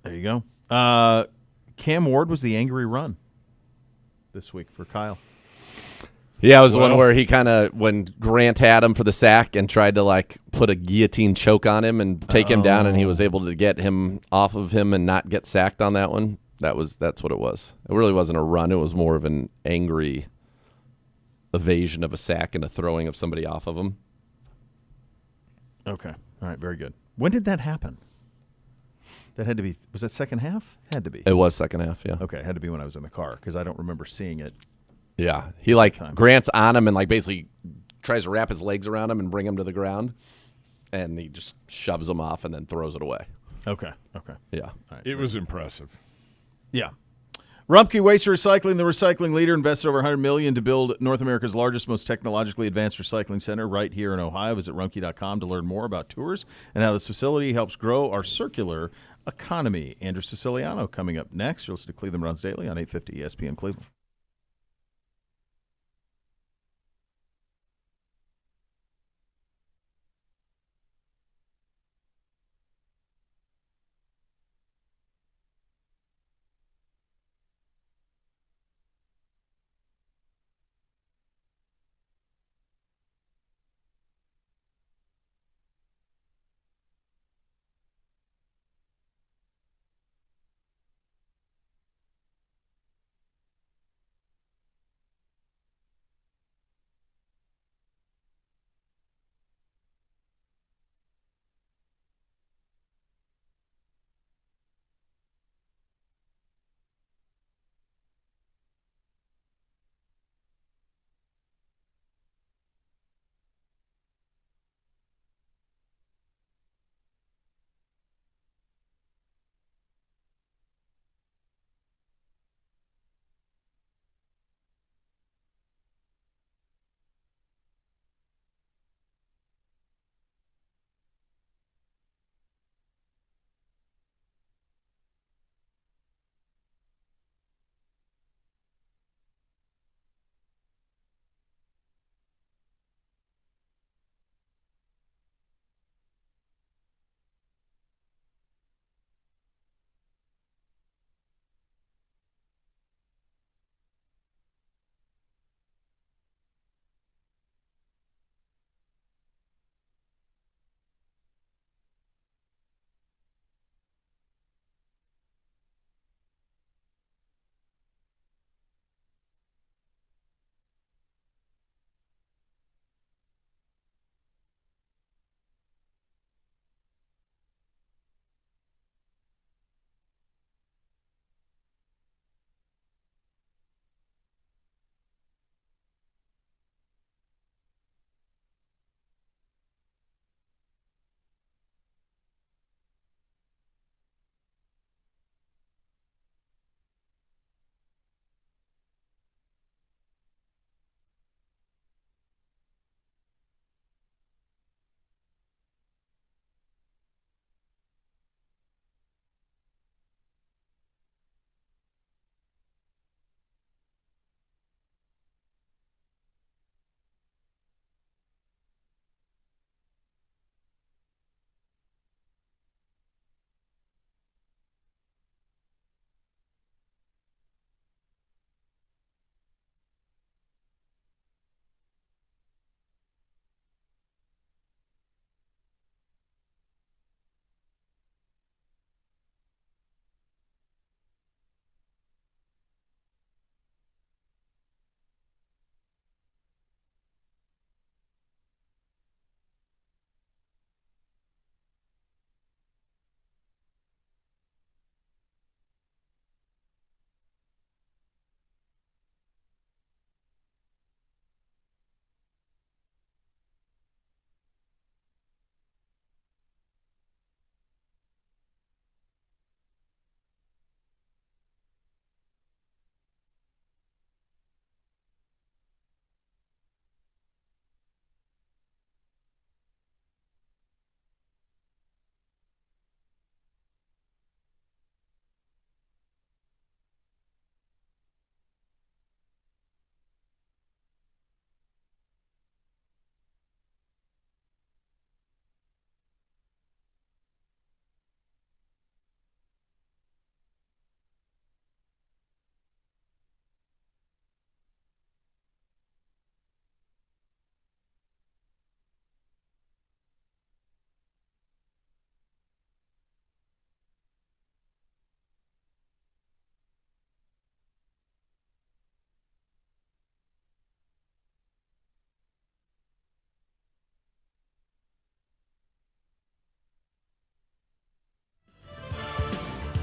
There you go. Cam Ward was the angry run this week for Kyle. Yeah, it was the one where he when Grant had him for the sack and tried to put a guillotine choke on him and take him down, and he was able to get him off of him and not get sacked on that one. That's what it was. It really wasn't a run. It was more of an angry evasion of a sack and a throwing of somebody off of him. Okay. All right. Very good. When did that happen? That had to be. Was that second half? Had to be. It was second half. Yeah. Okay. It had to be when I was in the car because I don't remember seeing it. Yeah. He Grant's on him and basically tries to wrap his legs around him and bring him to the ground, and he just shoves him off and then throws it away. Okay. Okay. Yeah. Right. It was impressive. Yeah. Rumpke Waste Recycling, the recycling leader, invested over $100 million to build North America's largest, most technologically advanced recycling center right here in Ohio. Visit rumpke.com to learn more about tours and how this facility helps grow our circular economy. Andrew Siciliano coming up next. You'll listen to Cleveland Runs Daily on 850 ESPN Cleveland.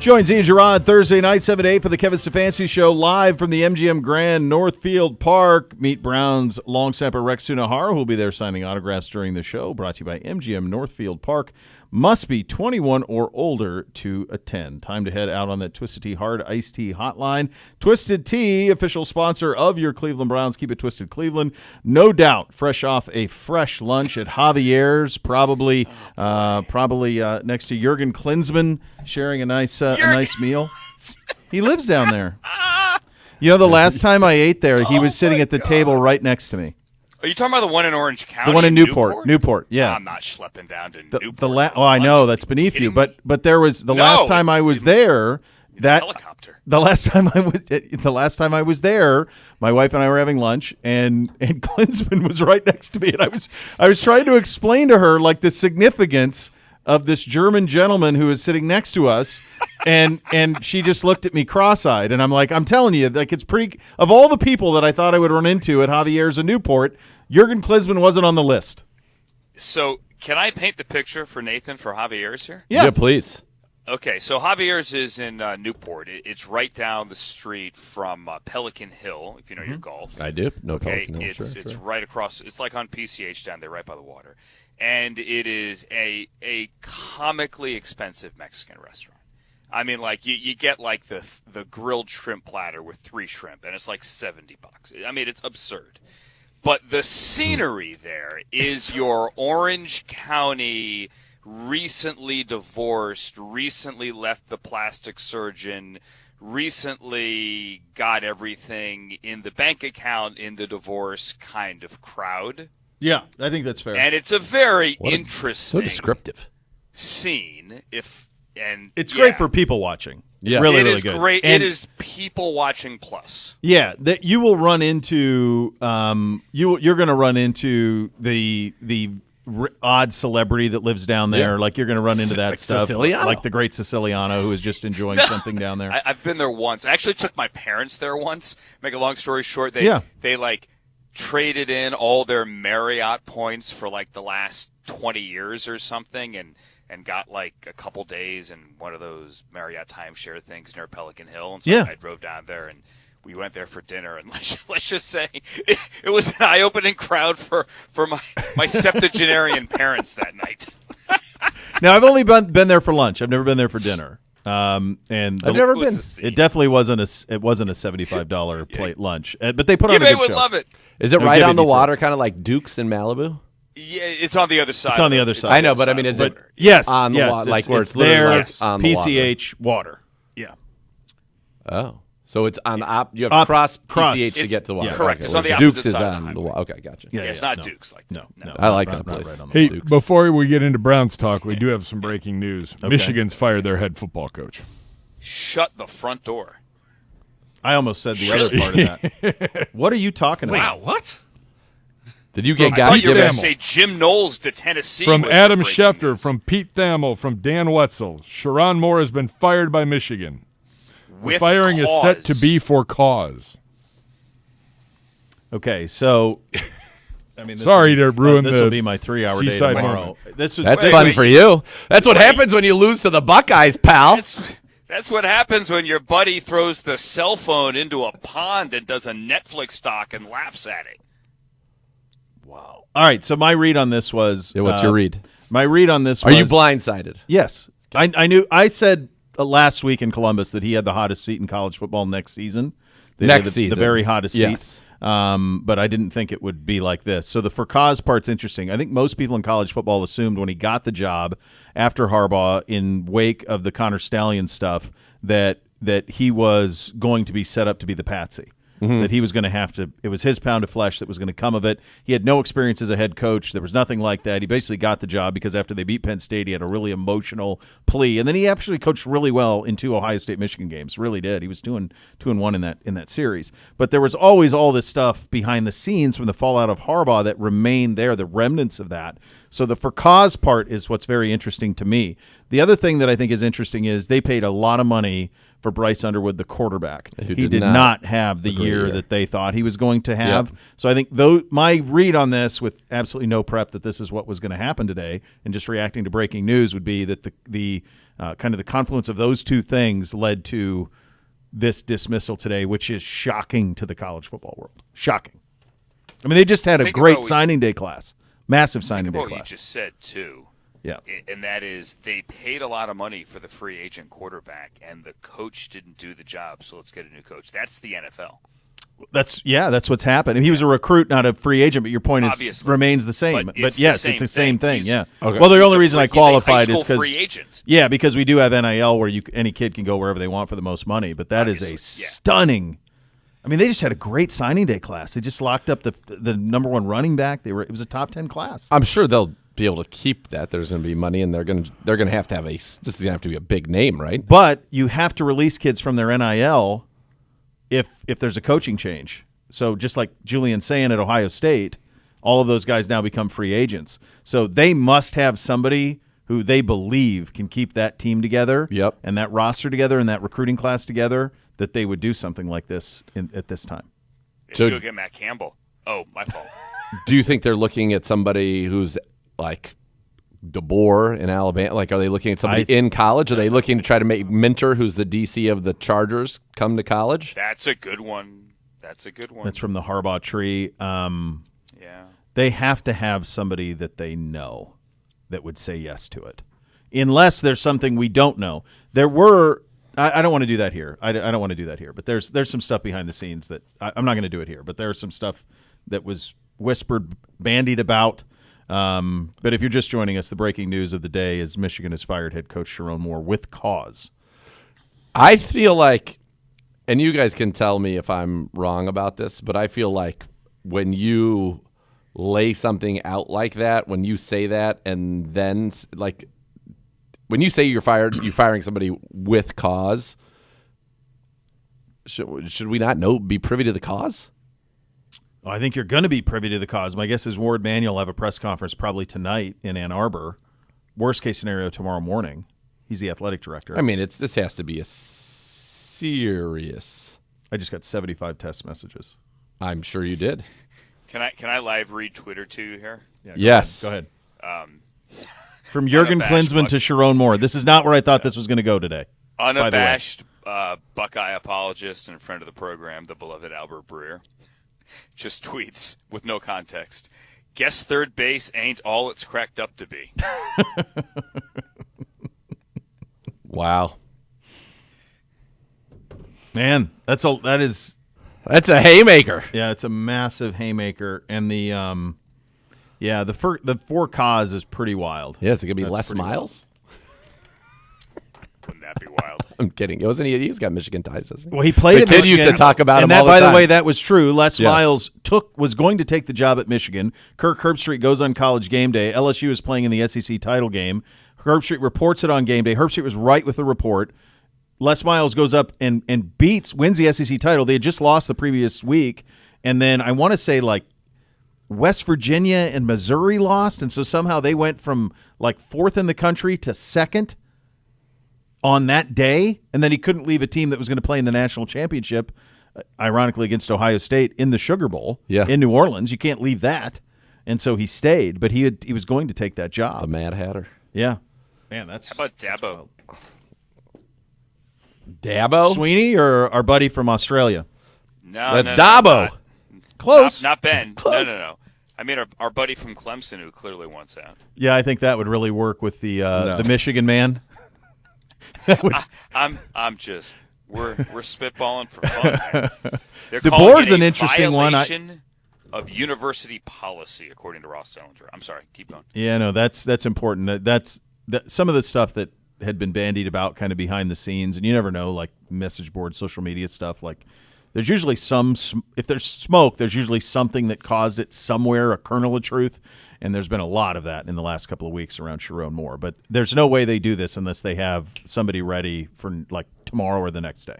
Joins Ian Gerard Thursday night, 7 to 8 for the Kevin Stefanski Show, live from the MGM Grand Northfield Park. Meet Browns long snapper Rex Sunahara, who will be there signing autographs during the show. Brought to you by MGM Northfield Park. Must be 21 or older to attend. Time to head out on that Twisted Tea Hard Iced Tea hotline. Twisted Tea, official sponsor of your Cleveland Browns. Keep it Twisted Cleveland. No doubt, fresh off a fresh lunch at Javier's, probably next to Jurgen Klinsmann, sharing a nice meal. He lives down there. You know, the last time I ate there, he was sitting at the table right next to me. Are you talking about the one in Orange County? The one in Newport. Newport, yeah. I'm not schlepping down to Newport. I know that's beneath you, but there was last time I was there. Helicopter. The last time I was there, my wife and I were having lunch, and Klinsmann was right next to me, and I was trying to explain to her like the significance of this German gentleman who is sitting next to us, and she just looked at me cross-eyed, and I'm like, I'm telling you, like, it's pretty. Of all the people that I thought I would run into at Javier's in Newport, Jurgen Klinsmann wasn't on the list. So can I paint the picture for Nathan for Javier's here? Yeah, please. Okay, so Javier's is in Newport. It's right down the street from Pelican Hill, if you know your golf. I do. No okay, Pelican Hill, it's sure. right across. It's like on PCH down there, right by the water. And it is a comically expensive Mexican restaurant. I mean, like you get like the grilled shrimp platter with 3 shrimp, and it's like $70. I mean, it's absurd. But the scenery there is your Orange County, recently divorced, recently left the plastic surgeon, recently got everything in the bank account in the divorce kind of crowd. Yeah, I think that's fair. And it's a very interesting, so descriptive scene. It's great for people watching. Yeah, really, it really is good. great. And it is people watching plus. Yeah, that you will run into. You're going to run into the odd celebrity that lives down there. Yeah. Like you're going to run into that like stuff, Siciliano. like the great Siciliano who is just enjoying something down there. I've been there once. I actually took my parents there once. Make a long story short, they like traded in all their Marriott points for like the last 20 years or something, and got like a couple days in one of those Marriott timeshare things near Pelican Hill. And so I drove down there, and we went there for dinner, and let's just say it was an eye-opening crowd for my septuagenarian parents that night. Now, I've only been there for lunch. I've never been there for dinner. And I've never been. It definitely wasn't a $75 plate lunch, but they put on a good would show. love it. Is it right on the water, kind of like Duke's in Malibu? Yeah, it's on the other side. It's on the other side. I know, but I mean, is it yes, on the water? Like where it's there, literally like on the PCH water. Yeah. Oh. So it's on the you have to cross PCH to get to the water. Correct. Okay. It's on the Duke's opposite is side on of the the highway. water. Okay, gotcha. Yeah, it's not no. Duke's. Like No. I like that not place. right on the Hey, Dukes. before we get into Browns talk, we do have some breaking news. Okay. Michigan's fired their head football coach. Shut the front door. I almost said the other part of that. What are you talking about? Wow, what? Did you get I thought you were going Thamel. to say Jim Knowles to Tennessee. From was Adam the breaking Schefter, news. from Pete Thamel, from Dan Wetzel, Sharon Moore has been fired by Michigan. The With firing is set to cause. be for cause. Okay, so I mean, Sorry to ruin this will the be my 3-hour day seaside tomorrow. moment. This was, That's wait, fun wait, for you. That's what happens when you lose to the Buckeyes, pal. That's what happens when your buddy throws the cell phone into a pond and does a Netflix doc and laughs at it. Wow. All right, so my read on this was What's your read? My read on this Are was you blindsided? Yes. I knew. I said last week in Columbus that he had the hottest seat in college football next season. Next the season. very hottest Yes. seat. But I didn't think it would be like this. So the for cause part's interesting. I think most people in college football assumed when he got the job after Harbaugh, in wake of the Connor Stallion stuff, that he was going to be set up to be the patsy. Mm-hmm. That he was going to have to – it was his pound of flesh that was going to come of it. He had no experience as a head coach. There was nothing like that. He basically got the job because after they beat Penn State, he had a really emotional plea. And then he actually coached really well in 2 Ohio State-Michigan games, really did. He was 2-1 in that series. But there was always all this stuff behind the scenes from the fallout of Harbaugh that remained there, the remnants of that. So the for cause part is what's very interesting to me. The other thing that I think is interesting is they paid a lot of money for Bryce Underwood, the quarterback. He did not have the year that they thought he was going to have. Yep. So I think my read on this, with absolutely no prep that this is what was going to happen today, and just reacting to breaking news, would be that the kind of the confluence of those two things led to this dismissal today, which is shocking to the college football world. Shocking. I mean, they just had a great signing day class, massive signing day class. What you just said too. Yeah. And that is they paid a lot of money for the free agent quarterback, and the coach didn't do the job, so let's get a new coach. That's the NFL. That's what's happened. He was a recruit, not a free agent, but your point remains the same. But yes, it's the same thing. Yeah. Okay. Well, the only reason I qualified is because free agent. Yeah, because we do have NIL where any kid can go wherever they want for the most money. But that is a stunning. I mean, they just had a great signing day class. They just locked up the number one running back. It was a top 10 class. I'm sure they'll be able to keep that. There's going to be money, and they're going to have to have this is going to have to be a big name, right? But you have to release kids from their NIL if there's a coaching change. So just like Julian's saying at Ohio State, all of those guys now become free agents. So they must have somebody who they believe can keep that team together, and that roster together, and that recruiting class together, that they would do something like this at this time. They should go get Matt Campbell. Oh, my fault. Do you think they're looking at somebody who's like DeBoer in Alabama? Like, are they looking at somebody in college? Are they looking to try to make Minter, who's the DC of the Chargers, come to college? That's a good one. That's from the Harbaugh tree. Yeah. They have to have somebody that they know that would say yes to it, unless there's something we don't know. There were. I don't want to do that here. I don't want to do that here. But there's some stuff behind the scenes that I'm not going to do it here. But there's some stuff that was whispered, bandied about. But if you're just joining us, the breaking news of the day is Michigan has fired head coach Sharon Moore with cause. I feel like, and you guys can tell me if I'm wrong about this, but I feel like when you lay something out like that, when you say that, and then like when you say you're firing somebody with cause, should we not be privy to the cause? Well, I think you're going to be privy to the cause. My guess is Ward Manuel will have a press conference probably tonight in Ann Arbor. Worst case scenario, tomorrow morning. He's the athletic director. I mean, this has to be a serious. I just got 75 text messages. I'm sure you did. Can I live read Twitter to you here? Yeah, yes. Go ahead. From Jurgen Klinsmann to Sharon Moore. This is not where I thought this was going to go today. Unabashed Buckeye apologist and friend of the program, the beloved Albert Breer, just tweets with no context. Guess third base ain't all it's cracked up to be. Wow. Man, that's a haymaker. Yeah, it's a massive haymaker, and the for cause is pretty wild. Yeah, is it gonna be Les Miles? Wouldn't that be wild? I'm kidding. Wasn't he? He's got Michigan ties, doesn't he? Well, he played at Michigan. Used to talk about and him all the by time. the way, that was true. Les Miles was going to take the job at Michigan. Kirk Herbstreit goes on College Game Day. LSU is playing in the SEC title game. Herbstreit reports it on game day. Herbstreit was right with the report. Les Miles goes up and wins the SEC title. They had just lost the previous week, and then I want to say like West Virginia and Missouri lost, and so somehow they went from like fourth in the country to second on that day, and then he couldn't leave a team that was going to play in the national championship, ironically against Ohio State in the Sugar Bowl in New Orleans. You can't leave that, and so he stayed, but he was going to take that job. The Mad Hatter. Yeah. Man, that's How about Dabo? Dabo? Sweeney or our buddy from Australia? No, that's no, Dabo. Close. Not Ben. Close. No. I mean our buddy from Clemson who clearly wants out. Yeah, I think that would really work with the Michigan man. I'm just we're spitballing for fun. They're DeBoer's an interesting one. Violation of university policy, according to Ross Dellinger. I'm sorry, keep going. Yeah, no, that's important. That's some of the stuff that had been bandied about kind of behind the scenes, and you never know, like message board, social media stuff. Like, there's usually if there's smoke, there's usually something that caused it somewhere, a kernel of truth, and there's been a lot of that in the last couple of weeks around Sharon Moore. But there's no way they do this unless they have somebody ready for like tomorrow or the next day.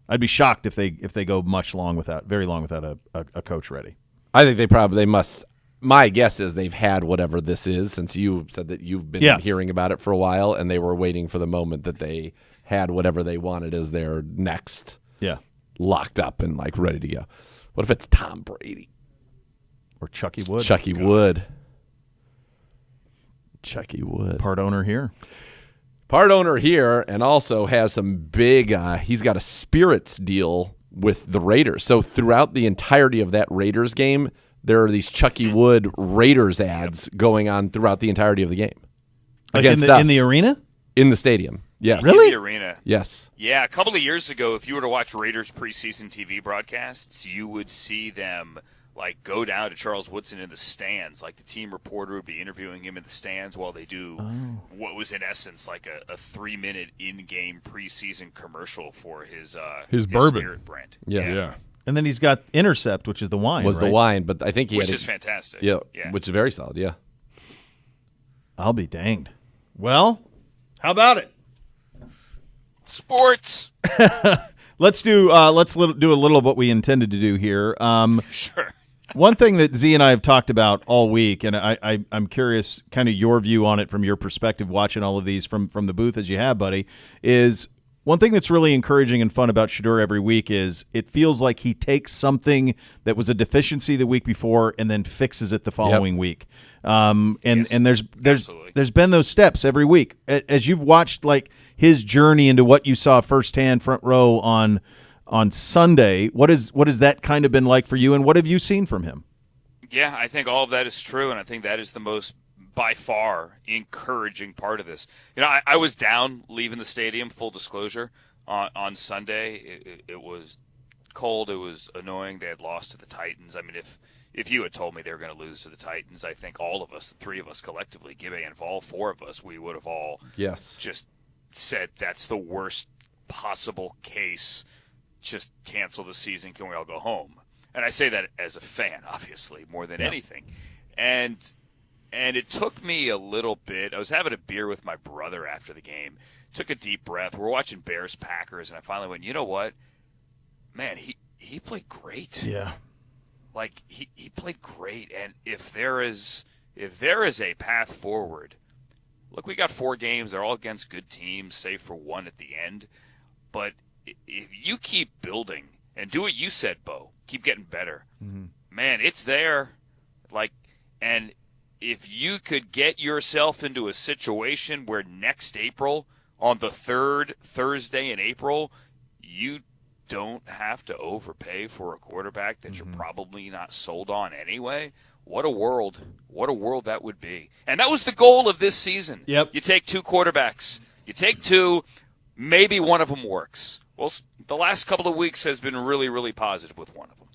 I'd be shocked if they go very long without a coach ready. I think they must my guess is they've had whatever this is, since you said that you've been hearing about it for a while, and they were waiting for the moment that they had whatever they wanted as their next locked up and like ready to go. What if it's Tom Brady? Or Chucky Wood. Chucky Wood. Part owner here. And also has some big, he's got a spirits deal with the Raiders. So throughout the entirety of that Raiders game, there are these Chucky Wood Raiders ads going on throughout the entirety of the game. Like against in the arena? In the stadium. Yes. Really? In the arena. Yes. Yeah, a couple of years ago, if you were to watch Raiders preseason TV broadcasts, you would see them like go down to Charles Woodson in the stands. Like the team reporter would be interviewing him in the stands while they do what was in essence like a 3-minute in-game preseason commercial for his bourbon spirit brand. Yeah. And then he's got Intercept, which is the wine. The wine, but I think he which had is fantastic. Yeah, which is very solid. Yeah. I'll be danged. Well, how about it? Sports. Let's do a little of what we intended to do here. Sure. One thing that Z and I have talked about all week, and I'm curious kind of your view on it from your perspective watching all of these from the booth as you have, buddy, is one thing that's really encouraging and fun about Shedeur every week is it feels like he takes something that was a deficiency the week before and then fixes it the following week. And there's been those steps every week. As you've watched like his journey into what you saw firsthand front row on Sunday, what has that kind of been like for you, and what have you seen from him? Yeah, I think all of that is true, and I think that is the most, by far, encouraging part of this. You know, I was down leaving the stadium, full disclosure, on Sunday. It was cold. It was annoying. They had lost to the Titans. I mean, if you had told me they were going to lose to the Titans, I think all of us, the three of us collectively, Gibby and all four of us, we would have all just said that's the worst possible case. Just cancel the season. Can we all go home? And I say that as a fan, obviously, more than anything. And it took me a little bit. I was having a beer with my brother after the game. Took a deep breath. We're watching Bears-Packers, and I finally went, you know what? Man, he played great. Yeah. Like, he played great. And if there is a path forward, look, we got 4 games. They're all against good teams, save for one at the end. But if you keep building and do what you said, Bo, keep getting better, man, it's there. Like, and if you could get yourself into a situation where next April, on the 3rd Thursday in April, you don't have to overpay for a quarterback that you're probably not sold on anyway, what a world that would be. And that was the goal of this season. Yep. You take 2 quarterbacks. You take 2, maybe one of them works. Well, the last couple of weeks has been really, really positive with one of them.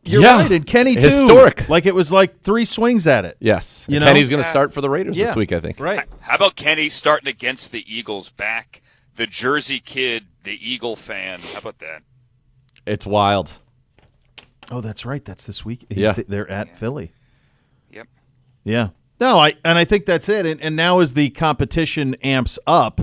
You're right, and Kenny too. Historic. Like it was like 3 swings at it. Yes. You know? Kenny's going to start for the Raiders this week, I think. Right. How about Kenny starting against the Eagles back? The Jersey kid, the Eagle fan. How about that? It's wild. Oh, that's right. That's this week. They're at Philly. Yep. Yeah. No, I think that's it. And now as the competition amps up,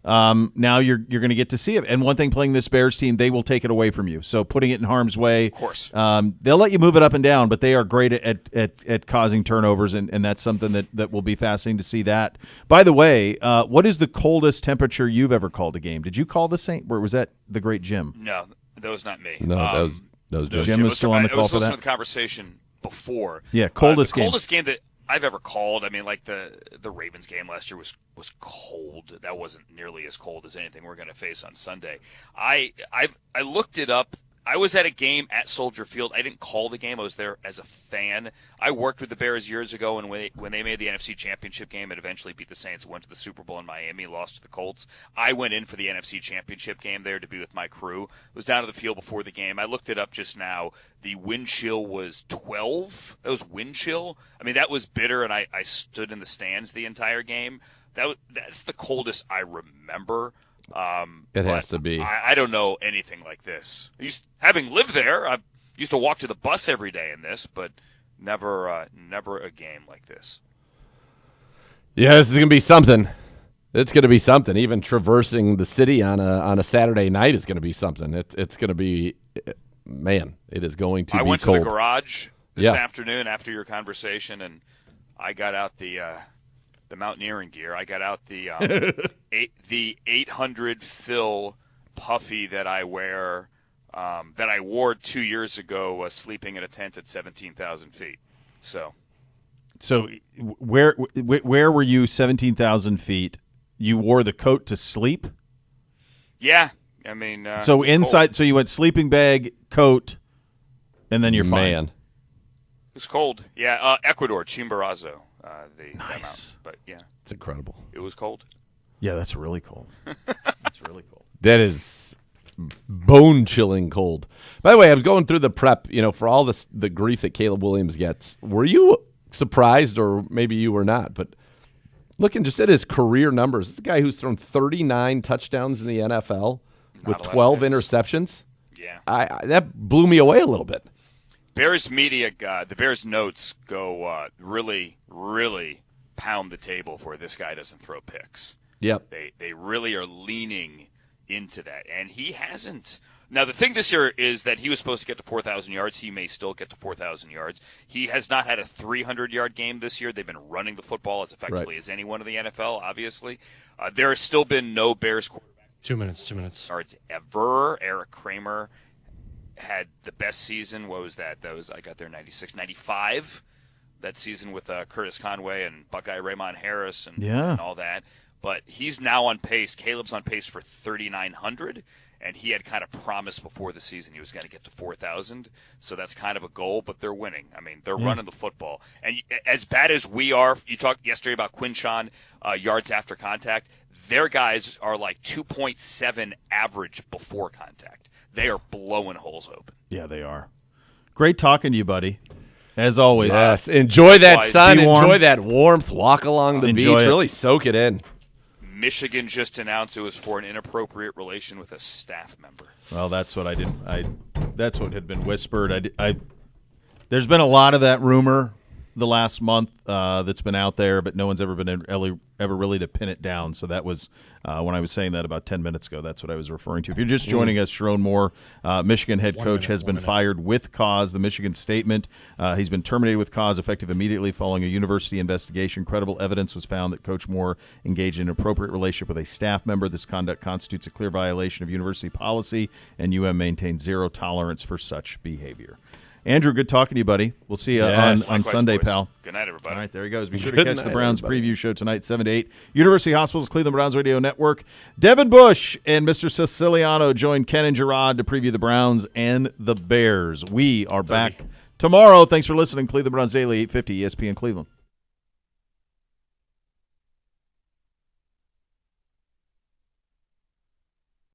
now you're going to get to see it. And one thing, playing this Bears team, they will take it away from you. So putting it in harm's way. Of course. They'll let you move it up and down, but they are great at causing turnovers, and that's something that will be fascinating to see that. By the way, what is the coldest temperature you've ever called a game? Did you call the Saint? Or was that the great Jim? No, that was not me. No, that was Jim. Jim was still on the call for that? I was listening to the conversation before. Yeah, coldest the game. coldest game that I've ever called. I mean, like the Ravens game last year was cold. That wasn't nearly as cold as anything we're going to face on Sunday. I looked it up. I was at a game at Soldier Field. I didn't call the game. I was there as a fan. I worked with the Bears years ago, and when they made the NFC Championship game and eventually beat the Saints, went to the Super Bowl in Miami, lost to the Colts. I went in for the NFC Championship game there to be with my crew. Was down to the field before the game. I looked it up just now. The wind chill was 12. That was wind chill. I mean, that was bitter, and I stood in the stands the entire game. That's the coldest I remember. It has to be. I don't know anything like this. Having lived there, I used to walk to the bus every day in this, but never a game like this. Yeah, this is going to be something. It's going to be something. Even traversing the city on a Saturday night is going to be something. It's going to be, man, it is going to be cold. I went to the garage this afternoon after your conversation, and I got out the mountaineering gear. I got out the the 800 fill puffy that I wear, that I wore 2 years ago, sleeping in a tent at 17,000 feet. So where were you 17,000 feet? You wore the coat to sleep? Yeah. I mean, so inside, cold. so you went sleeping bag, coat, and then you're fine. It was cold. Yeah, Ecuador, Chimborazo. Nice. But yeah. It's incredible. It was cold. Yeah, that's really cold. That's really cold. That is bone-chilling cold. By the way, I was going through the prep, for all the grief that Caleb Williams gets. Were you surprised, or maybe you were not, but looking just at his career numbers, this is a guy who's thrown 39 touchdowns in the NFL with 12 interceptions. Yeah. That blew me away a little bit. Bears media, the Bears notes go really, really pound the table for this guy doesn't throw picks. Yep. They really are leaning into that, and he hasn't. Now, the thing this year is that he was supposed to get to 4,000 yards. He may still get to 4,000 yards. He has not had a 300-yard game this year. They've been running the football as effectively as anyone in the NFL, obviously. There has still been no Bears quarterback. 2 minutes. Yards ever. Eric Kramer had the best season. What was that? I got there 96, 95. That season with Curtis Conway and Buckeye Raymond Harris and all that. But he's now on pace. Caleb's on pace for 3,900. And he had kind of promised before the season he was going to get to 4,000. So that's kind of a goal, but they're winning. I mean, they're running the football. And as bad as we are, you talked yesterday about Quinshon yards after contact. Their guys are like 2.7 average before contact. They are blowing holes open. Yeah, they are. Great talking to you, buddy. As always. Yes, enjoy that sun. Be warm. Enjoy that warmth. Walk along the Enjoy beach. it. Really soak it in. Michigan just announced it was for an inappropriate relation with a staff member. Well, that's what I didn't. That's what had been whispered. There's been a lot of that rumor the last month that's been out there, but no one's ever been ever really to pin it down. So that was when I was saying that about 10 minutes ago. That's what I was referring to. If you're just joining us, Sharon Moore, Michigan head coach, has been fired with cause. The Michigan statement: he's been terminated with cause effective immediately following a university investigation. Credible evidence was found that Coach Moore engaged in an inappropriate relationship with a staff member. This conduct constitutes a clear violation of university policy, and UM maintains zero tolerance for such behavior. Andrew, good talking to you, buddy. We'll see you on Sunday, boys. pal. Good night, everybody. All right, there he goes. Be sure to catch the Browns preview show tonight, 7 to 8. University Hospital's Cleveland Browns Radio Network. Devin Bush and Mr. Siciliano join Ken and Gerard to preview the Browns and the Bears. We are back tomorrow. Thanks for listening. Cleveland Browns Daily, 850 ESPN Cleveland.